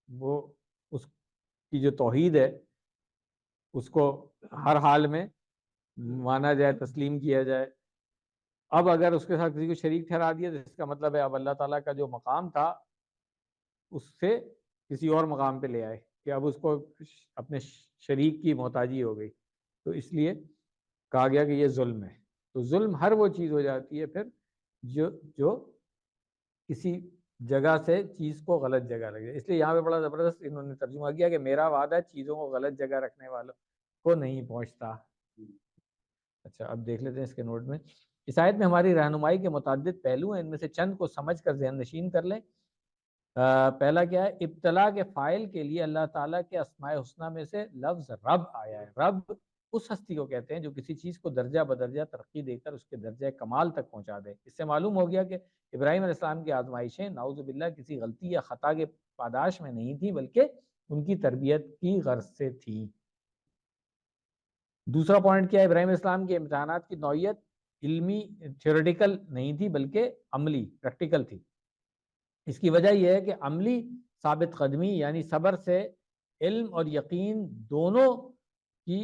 وہ اس کی جو توحید ہے اس کو ہر حال میں مانا جائے، تسلیم کیا جائے. اب اگر اس کے ساتھ کسی کو شریک ٹھہرا دیا تو اس کا مطلب ہے اب اللہ تعالیٰ کا جو مقام تھا اس سے کسی اور مقام پہ لے آئے، کہ اب اس کو اپنے شریک کی محتاجی ہو گئی. تو اس لیے کہا گیا کہ یہ ظلم ہے. تو ظلم ہر وہ چیز ہو جاتی ہے پھر جو کسی جگہ سے چیز کو غلط جگہ لگے. اس لیے یہاں پہ بڑا زبردست انہوں نے ترجمہ کیا کہ میرا وعدہ چیزوں کو غلط جگہ رکھنے والوں کو نہیں پہنچتا. اچھا اب دیکھ لیتے ہیں اس کے نوٹ میں. اس آیت میں ہماری رہنمائی کے متعدد پہلو ہیں، ان میں سے چند کو سمجھ کر ذہن نشین کر لیں. پہلا کیا ہے؟ ابتلا کے فاعل کے لیے اللہ تعالیٰ کے اسماء الحسنہ میں سے لفظ رب آیا ہے. رب اس ہستی کو کہتے ہیں جو کسی چیز کو درجہ بدرجہ ترقی دے کر اس کے درجہ کمال تک پہنچا دے. اس سے معلوم ہو گیا کہ ابراہیم علیہ السلام کی آزمائشیں نعوذ باللہ کسی غلطی یا خطا کے پاداش میں نہیں تھی، بلکہ ان کی تربیت کی غرض سے تھی. دوسرا پوائنٹ کیا ہے؟ ابراہیم علیہ السلام کے امتحانات کی نوعیت علمی تھیوریٹیکل نہیں تھی بلکہ عملی پریکٹیکل تھی. اس کی وجہ یہ ہے کہ عملی ثابت قدمی یعنی صبر سے علم اور یقین دونوں کی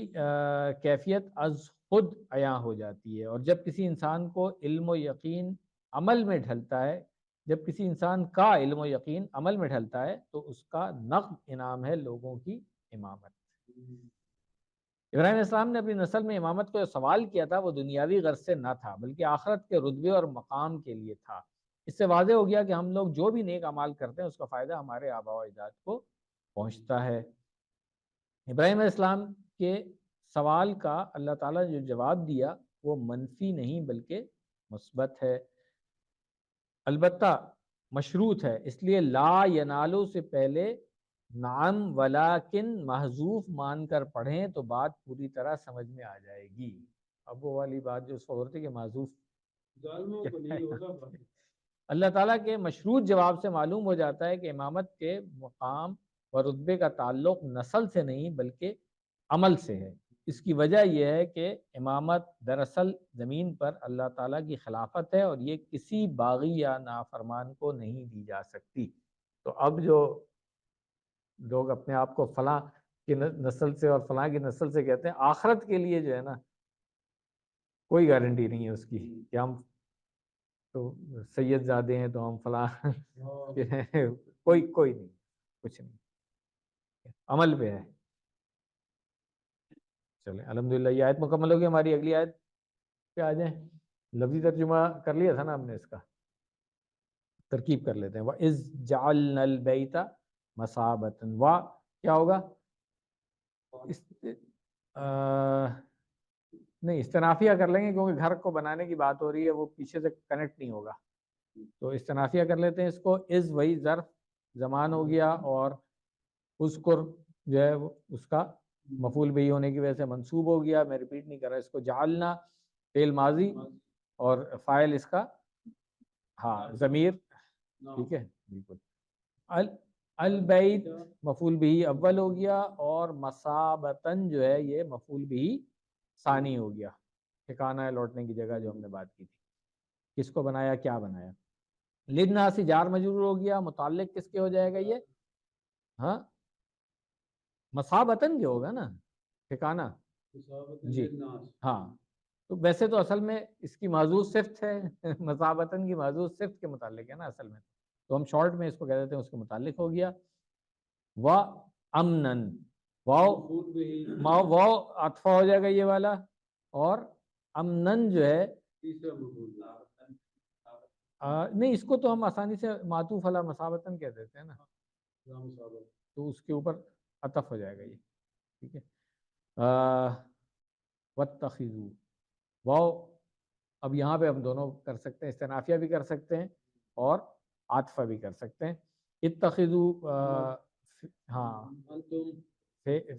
کیفیت از خود عیاں ہو جاتی ہے. اور جب کسی انسان کو علم و یقین عمل میں ڈھلتا ہے، جب کسی انسان کا علم و یقین عمل میں ڈھلتا ہے تو اس کا نقد انعام ہے لوگوں کی امامت. ابراہیم علیہ السلام نے اپنی نسل میں امامت کو جو سوال کیا تھا وہ دنیاوی غرض سے نہ تھا بلکہ آخرت کے رتبے اور مقام کے لیے تھا۔ اس سے واضح ہو گیا کہ ہم لوگ جو بھی نیک اعمال کرتے ہیں اس کا فائدہ ہمارے آباء و اجداد کو پہنچتا ہے۔ ابراہیم علیہ السلام کے سوال کا اللہ تعالیٰ نے جو جواب دیا وہ منفی نہیں بلکہ مثبت ہے، البتہ مشروط ہے، اس لیے لا ینالو سے پہلے نعم ولیکن محذوف مان کر پڑھیں تو بات پوری طرح سمجھ میں آ جائے گی۔ اب وہ والی بات جو اس وقت ہوتی ہے کہ محذوف ظالموں کو نہیں ہوگا۔ اللہ تعالیٰ کے مشروط جواب سے معلوم ہو جاتا ہے کہ امامت کے مقام و رتبے کا تعلق نسل سے نہیں بلکہ عمل سے ہے۔ اس کی وجہ یہ ہے کہ امامت دراصل زمین پر اللہ تعالیٰ کی خلافت ہے اور یہ کسی باغی یا نافرمان کو نہیں دی جا سکتی۔ تو اب جو لوگ اپنے آپ کو فلاں کی نسل سے اور فلاں کی نسل سے کہتے ہیں، آخرت کے لیے جو ہے نا کوئی گارنٹی نہیں ہے اس کی کہ ہم تو سید زادے ہیں تو ہم فلاں کوئی نہیں، کچھ نہیں، عمل پہ ہے۔ چلیں الحمدللہ یہ آیت مکمل ہوگی، ہماری اگلی آیت پہ آ جائیں۔ لفظی ترجمہ کر لیا تھا نا ہم نے، اس کا ترکیب کر لیتے ہیں۔ وَإِذْ جَعَلْنَا الْبَيْتَ مَثَابَةً، وا کیا ہوگا؟ نہیں استنافیہ کر لیں گے کیونکہ گھر کو بنانے کی بات ہو رہی ہے، وہ پیچھے سے کنیکٹ نہیں ہوگا، تو استنافیہ کر لیتے ہیں اس کو۔ از وہی ظرف زمان ہو گیا، اور اذکر جو ہے اس کا مفعول بہی ہونے کی وجہ سے منصوب ہو گیا۔ میں ریپیٹ نہیں کر رہا اس کو۔ جعلنا فعل ماضی اور فاعل اس کا ضمیر، ٹھیک ہے بالکل۔ البیت مفعول بہی اول ہو گیا، اور مثابتن جو ہے یہ مفعول بہی ثانی ہو گیا، ٹھکانہ ہے لوٹنے کی جگہ جو ہم نے بات کی تھی۔ کس کو بنایا، کیا بنایا؟ للناس جار مجرور ہو گیا، متعلق کس کے ہو جائے گا یہ؟ ہاں مثابتن کے ہوگا نا، ٹھکانہ جی ہاں۔ تو ویسے تو اصل میں اس کی معذوف صفت ہے مثابتن کی معذوف صفت کے متعلق ہے نا اصل میں، تو ہم شارٹ میں اس کو کہہ دیتے ہیں اس کے متعلق ہو گیا۔ و امنن، واو عطفہ ہو جائے گا یہ والا، اور امنن جو ہے نہیں، اس کو تو ہم آسانی سے معطوف علی مثابتن کہہ دیتے ہیں نا، تو اس کے اوپر عطف ہو جائے گا یہ، ٹھیک ہے۔ واتخذوا، واو اب یہاں پہ ہم دونوں کر سکتے ہیں، استنافیہ بھی کر سکتے ہیں اور عاطفہ بھی کر سکتے ہیں۔ اتخذوا ہاں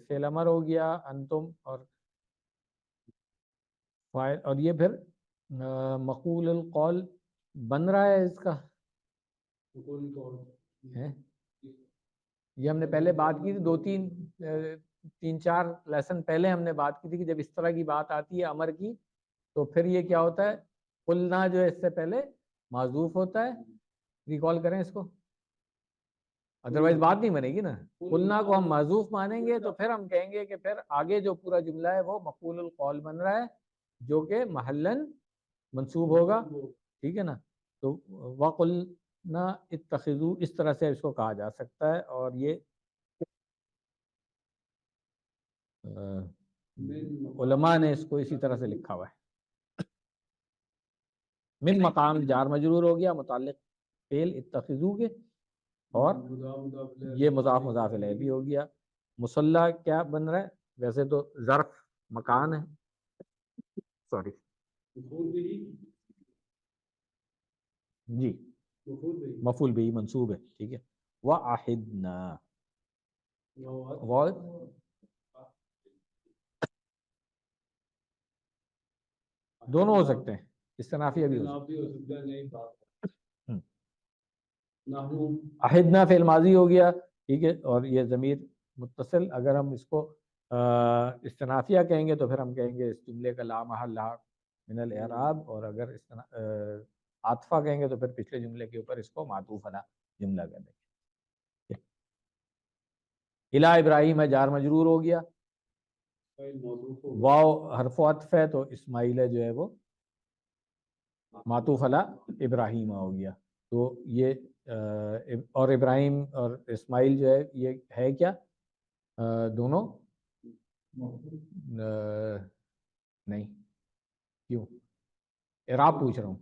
فعل امر ہو گیا، انتم اور فاعل، اور یہ پھر مقول القول بن رہا ہے اس کا ہے؟ یہ ہم نے پہلے بات کی تھی، تین چار لیسن پہلے ہم نے بات کی تھی کہ جب اس طرح کی بات آتی ہے امر کی تو پھر یہ کیا ہوتا ہے، قلنا جو ہے اس سے پہلے معذوف ہوتا ہے، ریکال کریں اس کو، ادروائز بات نہیں بنے گی نا۔ قلنا کو ہم معذوف مانیں گے تو پھر ہم کہیں گے کہ پھر آگے جو پورا جملہ ہے وہ مقول القول بن رہا ہے جو کہ محلن منصوب ہوگا، ٹھیک ہے نا۔ تو وَقُلْنَا اتَّخِذُوا اس طرح سے اس کو کہا جا سکتا ہے، اور یہ علماء نے اس کو اسی طرح سے لکھا ہوا ہے۔ من مقام جار مجرور ہو گیا، متعلق فعل اتخذو کے، اور یہ مضاف مضاف الیہ بھی ہو گیا۔ مصلی کیا بن رہا ہے؟ ویسے تو ظرف مکان ہے، سوری جی مفعول بھی منصوب ہے، ٹھیک ہے۔ وَعَہِدْنَا، دونوں ہو سکتے ہیں، استنافیہ بھی ہو سکتا ہے۔ عہدنا فعل ماضی ہو گیا، ٹھیک ہے، اور یہ ضمیر متصل، اگر ہم اس کو استنافیہ کہیں گے تو پھر ہم کہیں گے اس جملے کا لا محل لہا من الاعراب، اور اگر عاطفہ کہیں گے تو پھر پچھلے جملے کے اوپر اس کو معطوف علی جملہ کہہ دیں گے۔ الی ابراہیم ہے، جار مجرور ہو گیا، واو حرف عطف ہے تو اسماعیل جو ہے وہ معطوف علی ابراہیم ہو گیا۔ تو یہ اور ابراہیم اور اسماعیل جو ہے یہ ہے کیا، دونوں نہیں، کیوں؟ اعراب پوچھ رہا ہوں،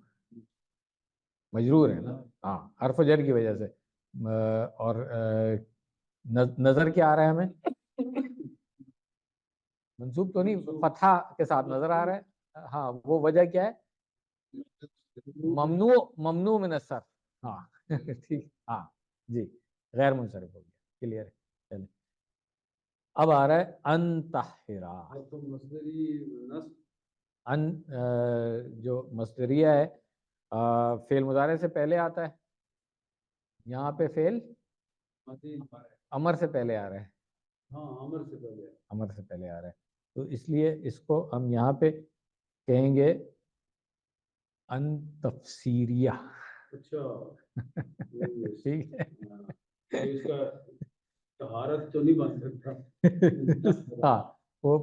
مجرور ہے نا، ہاں حرف جر کی وجہ سے۔ اور نظر کیا آ رہا ہے ہمیں؟ منصوب تو نہیں، فتحہ کے ساتھ نظر آ رہا ہے، ہاں وہ وجہ کیا ہے؟ ممنوع من الصرف، ہاں ٹھیک، ہاں جی غیر منصرف ہو گیا، کلیئر ہے۔ چلیں اب آ رہا ہے انتحرا، ان جو مصدریہ ہے فعل مضارع سے پہلے آتا ہے، یہاں پہ فعل امر سے پہلے آ رہا ہے، امر سے پہلے آ رہا ہے، تو اس لیے اس کو ہم یہاں پہ کہیں گے ان تفسیریہ۔ ٹھیک ہے، اس کا طہارت تو نہیں بن سکتا، ہاں وہ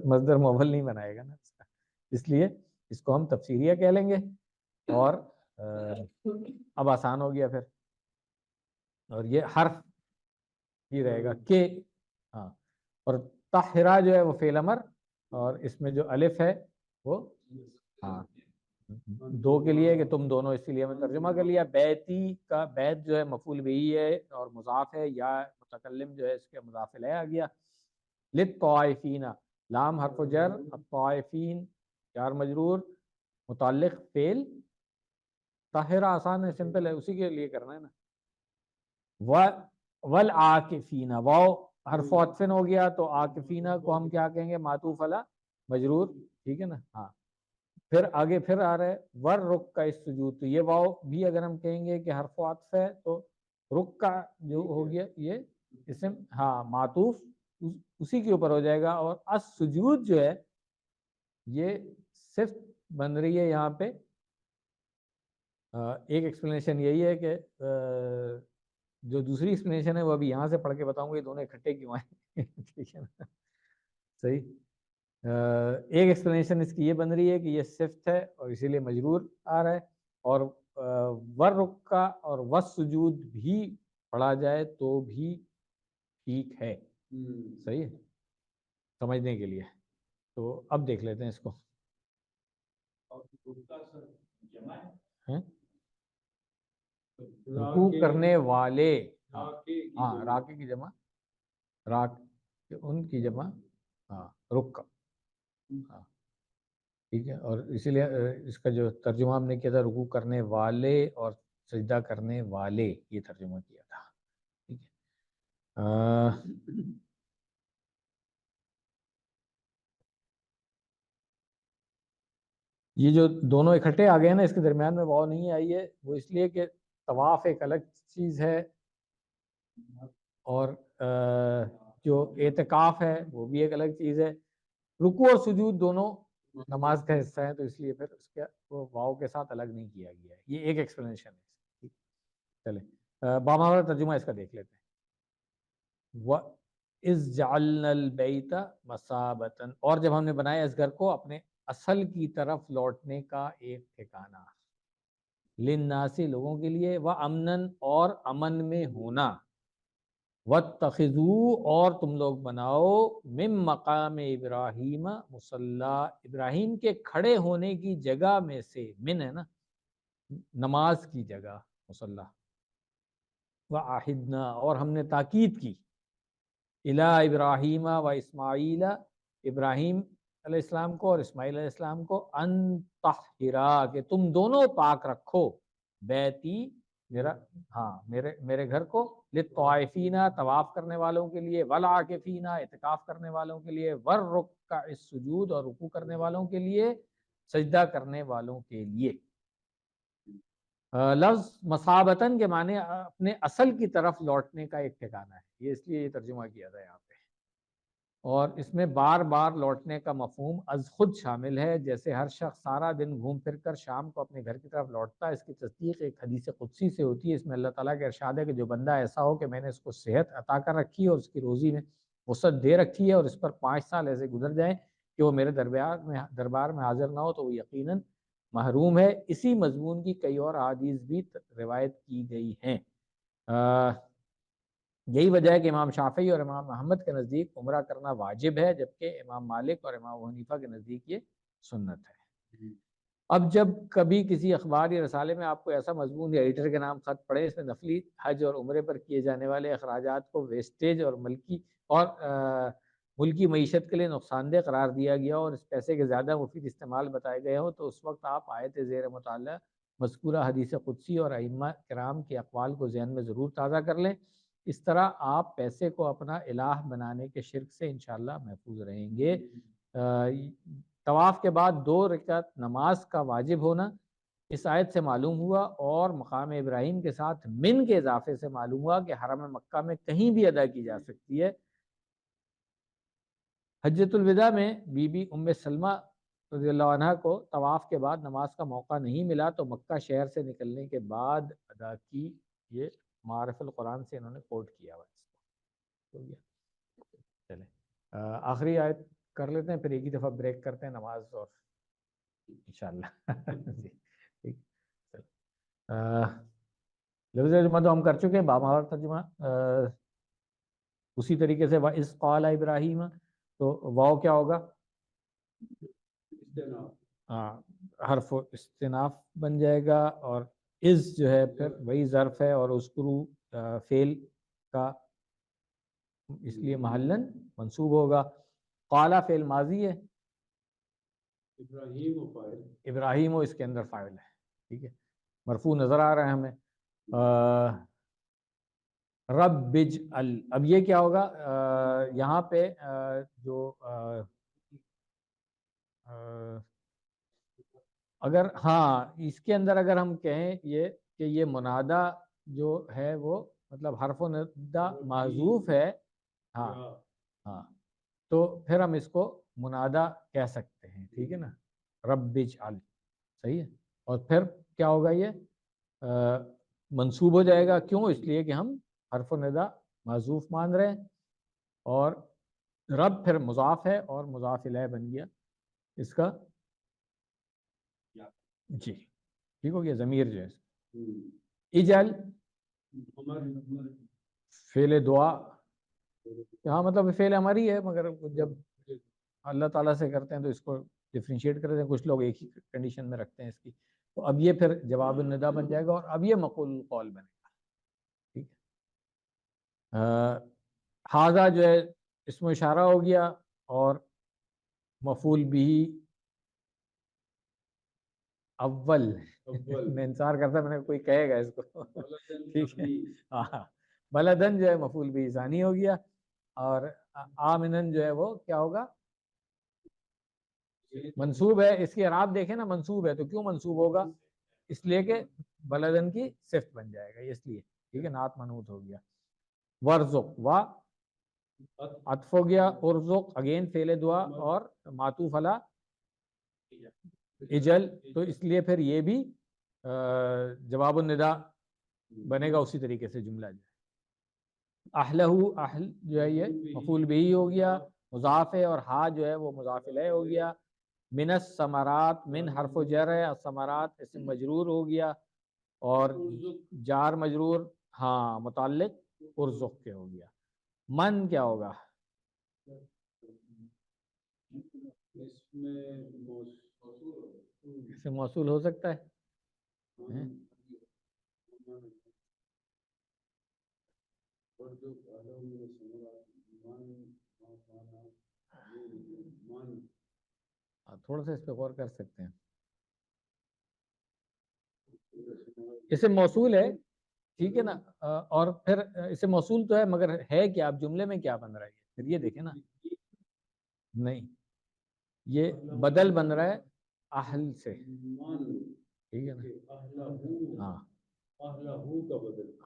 مصدر مؤول نہیں بنائے گا نا اس کا، اس لیے اس کو ہم تفسیریہ کہہ لیں گے۔ اور اب آسان ہو گیا پھر، اور یہ حرف ہی رہے گا کہ، ہاں اور طاہرہ جو ہے وہ فعل امر، اور اس میں جو الف ہے وہ ہاں دو کے لیے کہ تم دونوں، اسی لیے ہم نے ترجمہ کر لیا۔ بیتی کا بیت جو ہے مفعول بہی ہے اور مضاف ہے، یا متکلم جو ہے اس کے مضاف الیہ آ گیا۔ للطائفین، لام حرف جر، الطائفین جار مجرور، متعلق فعل طاہرہ، آسان ہے سمپل ہے، اسی کے لیے کرنا ہے نا۔ والعاکفین، واو حرف عطف ہو گیا تو عاکفین کو ہم کیا کہیں گے؟ معطوف علی مجرور، ٹھیک ہے نا، ہاں پھر آگے پھر آ رہا ہے والرکع السجود، تو یہ واو بھی اگر ہم کہیں گے کہ حرف عطف ہے تو رکع جو ہو گیا یہ اسم، ہاں معطوف اسی کے اوپر ہو جائے گا، اور السجود جو ہے یہ صرف بن رہی ہے یہاں پہ، ایک ایکسپلینیشن یہی ہے کہ جو دوسری ایکسپلینیشن ہے وہ ابھی یہاں سے پڑھ کے بتاؤں گا، یہ دونوں اکٹھے کیوں آئے ٹھیک ہے نا، صحیح۔ ایک ایکسپلینیشن اس کی یہ بن رہی ہے کہ یہ صفت ہے اور اسی لیے مجرور آ رہا ہے، اور والرکع اور والسجود بھی پڑھا جائے تو بھی ٹھیک ہے، صحیح ہے سمجھنے کے لیے۔ تو اب دیکھ لیتے ہیں اس کو، رکوع کرنے والے، ہاں راکع کی جمع، راک ان کی جمع، ہاں رکع، ہاں ٹھیک ہے، اور اسی لیے اس کا جو ترجمہ ہم نے کیا تھا رکوع کرنے والے اور سجدہ کرنے والے، یہ ترجمہ کیا تھا، ٹھیک ہے۔ یہ جو دونوں اکٹھے آ گئے ہیں نا، اس کے درمیان میں واو نہیں آئی ہے، وہ اس لیے کہ طواف ایک الگ چیز ہے اور جو اعتکاف ہے وہ بھی ایک الگ چیز ہے، رکوع اور سجود دونوں نماز کا حصہ ہے، تو اس لیے پھر اس کے وہ واو کے ساتھ الگ نہیں کیا گیا ہے، یہ ایک ایکسپلینیشن ہے۔ چلیں باماورا ترجمہ اس کا دیکھ لیتے ہیں۔ وَإِذْ جَعَلْنَا الْبَيْتَ مَثَابَةً، اور جب ہم نے بنایا اس گھر کو اپنے اصل کی طرف لوٹنے کا ایک ٹھکانہ، للناس لوگوں کے لیے، وَأَمْنًا اور امن میں ہونا، وَاتَّخِذُوا اور تم لوگ بناؤ، من مقام ابراہیم مصلی، ابراہیم کے کھڑے ہونے کی جگہ میں سے، من ہے نا نماز کی جگہ، مصلی، وَعَہِدْنَا اور ہم نے تاکید کی، اِلَىٰ ابراہیم و اسماعیل، ابراہیم علیہ السلام کو اور اسماعیل علیہ السلام کو، ان طہرا کہ تم دونوں پاک رکھو، بیتی میرا، ہاں میرے گھر کو، للطائفین طواف کرنے والوں کے لیے، والعاکفین اعتکاف کرنے والوں کے لیے، والرکع السجود اور رکوع کرنے والوں کے لیے، سجدہ کرنے والوں کے لیے۔ لفظ مثابتاً کے معنی اپنے اصل کی طرف لوٹنے کا ایک ٹھکانہ ہے، یہ اس لیے یہ ترجمہ کیا تھا یہاں پہ، اور اس میں بار بار لوٹنے کا مفہوم از خود شامل ہے، جیسے ہر شخص سارا دن گھوم پھر کر شام کو اپنے گھر کی طرف لوٹتا ہے، اس کی تصدیق ایک حدیث قدسی سے ہوتی ہے، اس میں اللہ تعالیٰ کا ارشاد ہے کہ جو بندہ ایسا ہو کہ میں نے اس کو صحت عطا کر رکھی ہے اور اس کی روزی میں وسعت دے رکھی ہے، اور اس پر 5 سال ایسے گزر جائیں کہ وہ میرے دربار میں حاضر نہ ہو، تو وہ یقیناً محروم ہے۔ اسی مضمون کی کئی اور احادیث بھی روایت کی گئی ہیں۔ یہی وجہ ہے کہ امام شافعی اور امام احمد کے نزدیک عمرہ کرنا واجب ہے، جبکہ امام مالک اور امام ابو حنیفہ کے نزدیک یہ سنت ہے۔ اب جب کبھی کسی اخبار یا رسالے میں آپ کو ایسا مضمون یا ایڈیٹر کے نام خط پڑے اس میں نفلی حج اور عمرے پر کیے جانے والے اخراجات کو ویسٹیج اور ملکی معیشت کے لیے نقصان دہ قرار دیا گیا اور اس پیسے کے زیادہ مفید استعمال بتائے گئے ہوں، تو اس وقت آپ آیت زیر مطالعہ مذکورہ حدیث قدسی اور ائمہ کرام کے اقوال کو ذہن میں ضرور تازہ کر لیں۔ اس طرح آپ پیسے کو اپنا الہ بنانے کے شرک سے انشاءاللہ محفوظ رہیں گے۔ طواف کے بعد 2 رکعت نماز کا واجب ہونا اس آیت سے معلوم ہوا، اور مقام ابراہیم کے ساتھ من کے اضافے سے معلوم ہوا کہ حرم مکہ میں کہیں بھی ادا کی جا سکتی ہے۔ حجۃ الوداع میں بی بی ام سلمہ رضی اللہ عنہ کو طواف کے بعد نماز کا موقع نہیں ملا تو مکہ شہر سے نکلنے کے بعد ادا کی۔ یہ معارف القرآن سے انہوں نے کوٹ کیا ہوا اس کو۔ ہو گیا، چلیں آخری آیت کر لیتے ہیں، پھر ایک ہی دفعہ بریک کرتے ہیں نماز اور انشاءاللہ جی ٹھیک۔ لفظ ترجمہ تو ہم کر چکے ہیں، بامہر ترجمہ اسی طریقے سے وَإِذْ قَالَ ابراہیم، تو واو کیا ہوگا؟ ہاں، حرف استناف بن جائے گا، اور از جو ہے پھر وہی ظرف ہے، اور اذکرو فعل کا اس لیے محلن منصوب ہوگا۔ قالا فعل ماضی ہے، ابراہیم اس کے اندر فاعل ہے، ٹھیک ہے، مرفوع نظر آ رہا ہے ہمیں۔ رب اجعل، اب یہ کیا ہوگا؟ یہاں پہ جو اگر ہاں اس کے اندر اگر ہم کہیں یہ کہ یہ منادہ جو ہے وہ مطلب حرف و ندہ محذوف ہے، ہاں ہاں، تو پھر ہم اس کو منادہ کہہ سکتے ہیں، ٹھیک ہے نا، رب اجعل، صحیح ہے، اور پھر کیا ہوگا؟ یہ منصوب ہو جائے گا، کیوں؟ اس لیے کہ ہم حرف و ندہ محذوف مان رہے ہیں، اور رب پھر مضاف ہے اور مضاف الیہ بن گیا اس کا، جی ٹھیک ہو گیا، ضمیر جو ہے اجعل فعل دعا، یہاں مطلب فعل ہماری ہے، مگر جب اللہ تعالیٰ سے کرتے ہیں تو اس کو ڈفرینشیٹ کرتے ہیں، کچھ لوگ ایک ہی کنڈیشن میں رکھتے ہیں اس کی، تو اب یہ پھر جواب النداء بن جائے گا، اور اب یہ مقول القول بنے گا، ٹھیک ہے۔ حاذا جو ہے اسم اشارہ ہو گیا، اور مفعول بھی اول میں انتظار کرتا میں نے کوئی کہے گا اس کو ٹھیک ہے، ہاں، بلدن جو ہے مفعول بھی ثانی ہو گیا، اور آمنن جو ہے وہ کیا ہوگا؟ منصوب ہے، اس کی اعراب دیکھیں نا، منصوب ہے تو کیوں منصوب ہوگا؟ اس لیے کہ بلدن کی صفت بن جائے گا، اس لیے، ٹھیک ہے، نعت منعوت ہو گیا۔ ورزق، و عطف ہو گیا، ارزق اگین فعل دعا اور معطوف علی اجل، تو اس لیے پھر یہ بھی جواب النداء بنے گا اسی طریقے سے جملہ جو ہے۔ اہلہ، اہل جو ہے یہ مفعول بھی ہو گیا، مضاف ہے، اور ہا جو ہے وہ مضاف الیہ ہو گیا۔ من الثمرات، من حرف و جر ہے، الثمرات اسم مجرور ہو گیا، اور جار مجرور ہاں متعلق ارزق کے ہو گیا۔ من کیا ہوگا؟ اس میں موصول ہو سکتا ہے، تھوڑا سا اس پہ غور کر سکتے ہیں، اسے موصول ہے، ٹھیک ہے نا، اور پھر اسے موصول تو ہے مگر ہے کیا؟ اب جملے میں کیا بن رہا ہے؟ پھر یہ دیکھیں نا، نہیں یہ بدل بن رہا ہے اہل سے، ٹھیک ہے نا،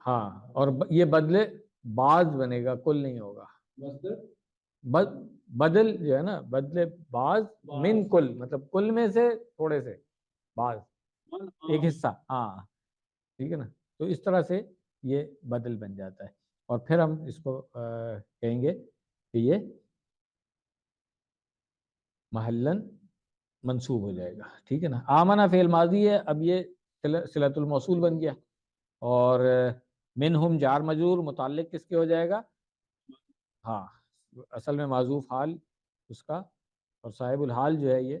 ہاں اور یہ بدلے بعض بنے گا، کل نہیں ہوگا، بدل جو ہے نا، بدلے بعض من کل، مطلب کل میں سے تھوڑے سے بعض، ایک حصہ، ہاں ٹھیک ہے نا، تو اس طرح سے یہ بدل بن جاتا ہے، اور پھر ہم اس کو کہیں گے کہ یہ محلن منصوب ہو جائے گا، ٹھیک ہے نا۔ آمنہ فعل ماضی ہے، اب یہ صلۃ الموصول بن گیا، اور منہم جار مجرور متعلق کس کے ہو جائے گا؟ ہاں اصل میں معذوف حال اس کا، اور صاحب الحال جو ہے یہ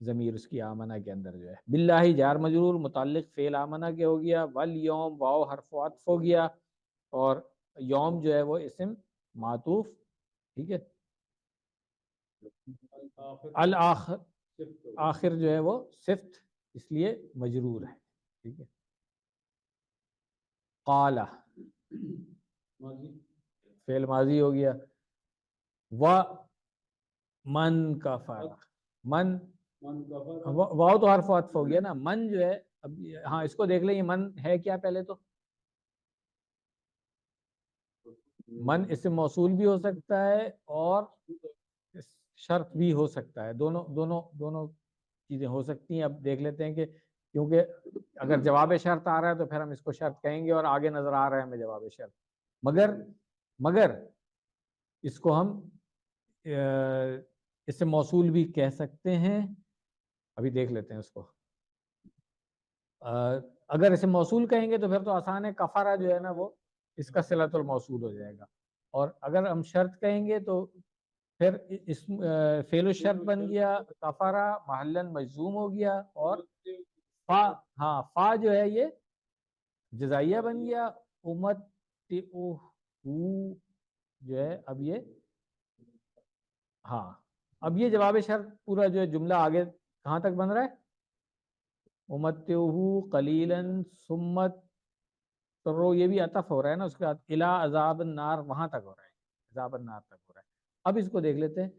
ضمیر اس کی آمنہ کے اندر جو ہے. باللہ جار مجرور متعلق فعل آمنہ کے ہو گیا. والیوم واو حرف عطف ہو گیا، اور یوم جو ہے وہ اسم معطوف. ٹھیک ہے. الآخر آخر جو ہے وہ صفت اس لیے مجرور ہے. ٹھیک ہے. قال فعل ماضی ہو گیا. و من کفر، من واو تو حرف عطف ہو گیا نا. من جو ہے اب ہاں اس کو دیکھ لیں، یہ من ہے کیا پہلے تو؟ من اسم موصول بھی ہو سکتا ہے اور شرط بھی ہو سکتا ہے. دونوں چیزیں ہو سکتی ہیں. اب دیکھ لیتے ہیں کہ کیونکہ اگر جواب شرط آ رہا ہے تو پھر ہم اس کو شرط کہیں گے، اور آگے نظر آ رہا ہے ہمیں جواب شرط. مگر اس کو ہم اسم موصول بھی کہہ سکتے ہیں. ابھی دیکھ لیتے ہیں اس کو. اگر اسم موصول کہیں گے تو پھر تو آسان ہے، کفارہ جو ہے نا وہ اس کا صلۃ الموصول ہو جائے گا. اور اگر ہم شرط کہیں گے تو پھر فعل الشرط بن گیا، کفارہ محلن مجزوم ہو گیا، اور فا، ہاں فا جو ہے یہ جزائیہ بن گیا. جو ہے اب یہ ہاں اب یہ جواب شرط پورا جو ہے جملہ آگے کہاں تک بن رہا ہے؟ امتعہ قلیلا ثم اضطروا، یہ بھی عطف ہو رہا ہے نا اس کے بعد الی عذاب النار، وہاں تک ہو رہا ہے، عذاب النار تک ہو رہا ہے. اب اس کو دیکھ لیتے ہیں.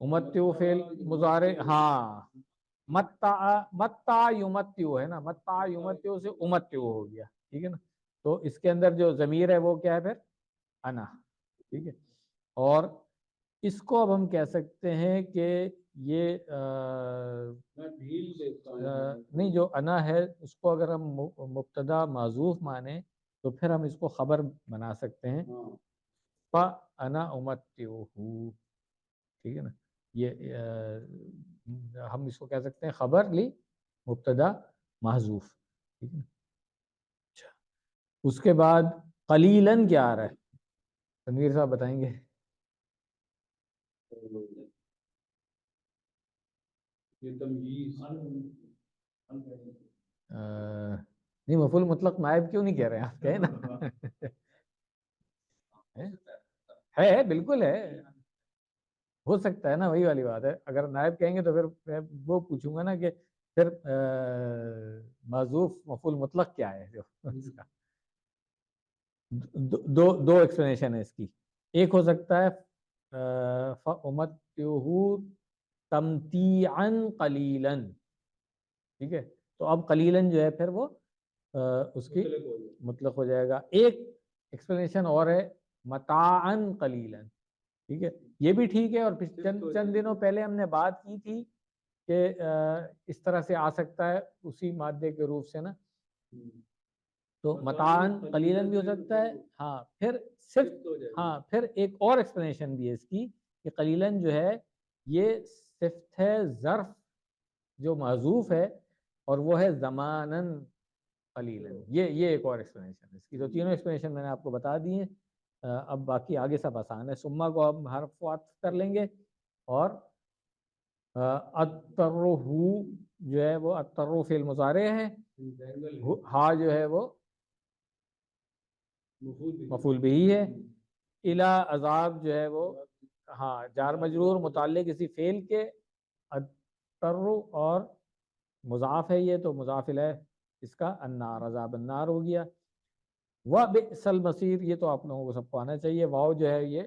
امتعہ فعل مضارع، ہاں متع یمتع ہے نا، متع یمتع سے امتع ہو گیا. ٹھیک ہے نا. تو اس کے اندر جو ضمیر ہے وہ کیا ہے پھر؟ انا. ٹھیک ہے. اور اس کو اب ہم کہہ سکتے ہیں کہ یہ نہیں، جو انا ہے اس کو اگر ہم مبتدا معذوف مانیں تو پھر ہم اس کو خبر بنا سکتے ہیں. فانا امتعہ. ٹھیک ہے نا. یہ ہم اس کو کہہ سکتے ہیں خبر لی مبتدا محذوف. ٹھیک ہے. اچھا اس کے بعد قلیلاً کیا آ رہا ہے؟ تنویر صاحب بتائیں گے. نہیں مفعول مطلق نائب کیوں نہیں کہہ رہے ہیں آپ؟ کہیں نا ہے بالکل ہے، ہو سکتا ہے نا، وہی والی بات ہے. اگر نائب کہیں گے تو پھر میں وہ پوچھوں گا نا کہ پھر معذوف مفعول مطلق کیا ہے جو اس کا. دو ایکسپلینیشن ہے اس کی. ایک ہو سکتا ہے فَأُمَتِّعُهُ تَمْتِيعًا قَلِيلًا. ٹھیک ہے. تو اب قلیلاً جو ہے پھر وہ اس کی مطلق ہو جائے گا. ایک ایکسپلینیشن اور ہے متاعًا قلیلاً. ٹھیک ہے. یہ بھی ٹھیک ہے. اور چند دنوں پہلے ہم نے بات کی تھی کہ اس طرح سے آ سکتا ہے اسی مادے کے روپ سے نا. تو متاعًا قلیلاً بھی ہو سکتا ہے. ہاں پھر صرف ہاں پھر ایک اور ایکسپلینیشن بھی ہے اس کی کہ قلیلاً جو ہے یہ صفت ہے ظرف جو معذوف ہے، اور وہ ہے زماناً قلیلاً. یہ ایک اور ایکسپلینیشن ہے اس کی. تو تینوں ایکسپلینیشن میں نے آپ کو بتا دی ہیں. اب باقی آگے سب آسان ہے. ثم کو ہم حرف عطف کر لیں گے، اور اضطروا جو ہے وہ اضطروا فعل مضارع ہے، ہا جو ہے وہ مفعول بھی ہے. الی عذاب جو ہے وہ ہاں جار مجرور متعلق اسی فعل کے. اضطروا اور مضاف ہے، یہ تو مضاف الیہ اس کا النار، عذاب النار ہو گیا. وبئس المصیر، یہ تو آپ لوگوں کو سب کو آنا چاہیے. واو جو ہے یہ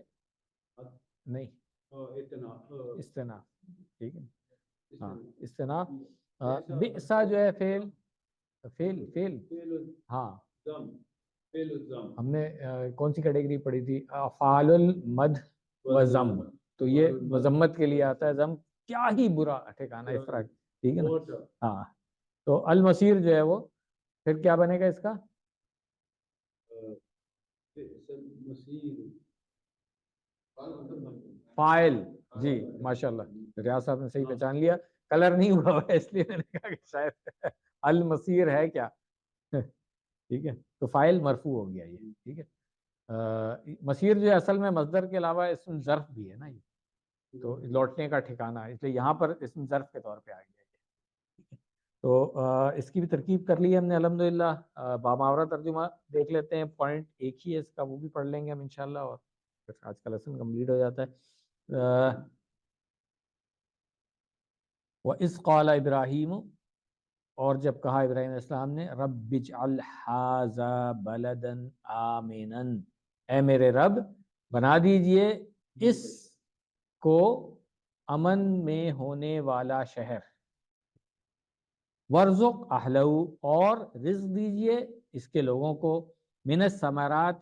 نہیں استناف. ٹھیک ہے. ہاں استناف. بئسا جو ہے فعل ہاں ہم نے کون سی کیٹیگری پڑھی تھی؟ افعال المدح و ذم. تو یہ مذمت کے لیے آتا ہے. ذم کیا ہی برا ٹھکانہ اس طرح. ٹھیک ہے نا. ہاں تو المصیر جو ہے وہ پھر کیا بنے گا اس کا؟ فاعل. جی ماشاء اللہ. ریاض صاحب نے صحیح ہاں۔ پہچان لیا، کلر نہیں ہوا ہوا ہے اس لیے میں نے کہا کہ شاید المسیر ہے کیا ٹھیک ہے، تو فاعل مرفوع ہو گیا یہ، ٹھیک ہے۔ مسیر جو ہے اصل میں مصدر کے علاوہ اسم ظرف بھی ہے نا یہ، تو لوٹنے کا ٹھکانہ، اس لیے یہاں پر اسم ظرف کے طور پہ آ گیا ہے۔ تو اس کی بھی ترکیب کر لی ہم نے الحمدللہ۔ باماورہ ترجمہ دیکھ لیتے ہیں، پوائنٹ ایک ہی ہے اس کا، وہ بھی پڑھ لیں گے ہم انشاءاللہ، اور پھر آج کا لیسن کمپلیٹ ہو جاتا ہے۔ وَإِذْ قَالَ إِبْرَاهِيمُ، اور جب کہا ابراہیم علیہ السلام نے، رب اجعل ھذا بلدا آمنا، اے میرے رب بنا دیجئے اس کو امن میں ہونے والا شہر، ورزق اہلہ، اور رزق دیجئے اس کے لوگوں کو، من الثمرات،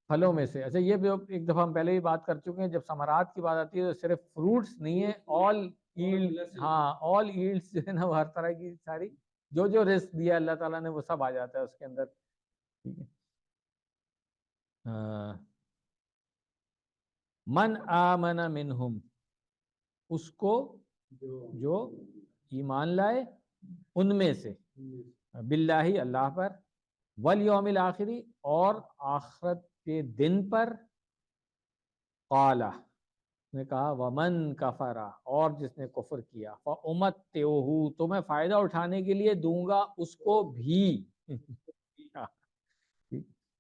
پھلوں میں سے۔ اچھا یہ بھی ایک دفعہ ہم پہلے بھی بات کر چکے ہیں، جب ثمرات کی بات آتی ہے تو صرف فروٹس نہیں ہے، آل ایلڈ، ہاں آل ایلڈس جو ہے نا، وہ ہر طرح کی ساری جو جو رزق دیا اللہ تعالیٰ نے وہ سب آ جاتا ہے اس کے اندر، ٹھیک ہے۔ من آمن منہم، اس کو جو ایمان لائے ان میں سے، باللہ اللہ پر، والیوم الآخری، اور آخرت کے دن پر، قال نے کہا، ومن کفر، اور جس نے کفر کیا، فأمتعہ، تو میں فائدہ اٹھانے کے لیے دوں گا اس کو بھی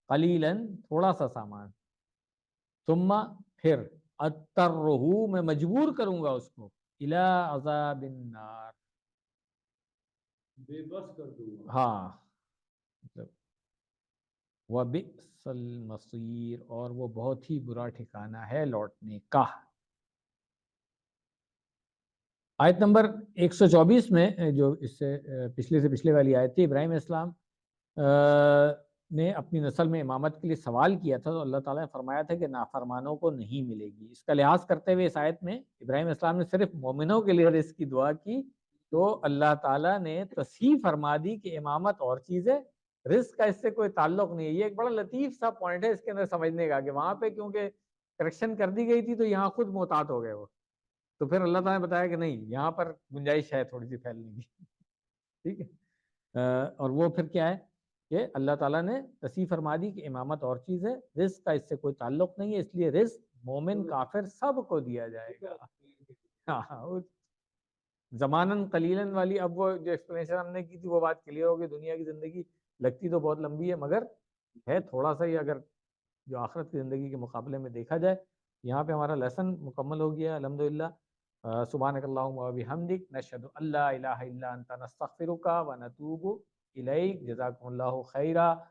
قلیلاً، تھوڑا سا سامان، ثم، پھر، اضطرہ، میں مجبور کروں گا اس کو، الی عذاب النار، بے بس کر دوں گا۔ ہاں، مطلب وبئس المصیر، اور وہ بہت ہی برا ٹھکانہ ہے لوٹنے کا۔ آیت نمبر 124 میں، جو اس سے پچھلے والی آیت تھی، ابراہیم علیہ السلام نے اپنی نسل میں امامت کے لیے سوال کیا تھا، تو اللہ تعالیٰ نے فرمایا تھا کہ نافرمانوں کو نہیں ملے گی۔ اس کا لحاظ کرتے ہوئے اس آیت میں ابراہیم علیہ السلام نے صرف مومنوں کے لیے رزق کی دعا کی، تو اللہ تعالیٰ نے تصحیح فرما دی کہ امامت اور چیز ہے، رزق کا اس سے کوئی تعلق نہیں ہے۔ یہ ایک بڑا لطیف سا پوائنٹ ہے اس کے اندر سمجھنے کا، کہ وہاں پہ کیونکہ کریکشن کر دی گئی تھی تو یہاں خود محتاط ہو گئے وہ، تو پھر اللہ تعالیٰ نے بتایا کہ نہیں، یہاں پر گنجائش ہے تھوڑی سی پھیلنے کی، ٹھیک ہے۔ اور وہ پھر کیا ہے کہ اللہ تعالیٰ نے تصحیح فرما دی کہ امامت اور چیز ہے، رزق کا اس سے کوئی تعلق نہیں ہے، اس لیے رزق مومن کافر سب کو دیا جائے گا۔ ہاں، زماناً قلیلاً والی، اب وہ جو ایکسپلینیشن ہم نے کی تھی وہ بات کلیئر ہوگی۔ دنیا کی زندگی لگتی تو بہت لمبی ہے، مگر ہے تھوڑا سا ہی، اگر جو آخرت کی زندگی کے مقابلے میں دیکھا جائے۔ یہاں پہ ہمارا لیسن مکمل ہو گیا الحمدللہ۔ سبحانک اللہم و بحمدک، نشہد ان لا الہ الا انت، نستغفرک و نتوب الیک۔ جزاکم اللہ خیرا۔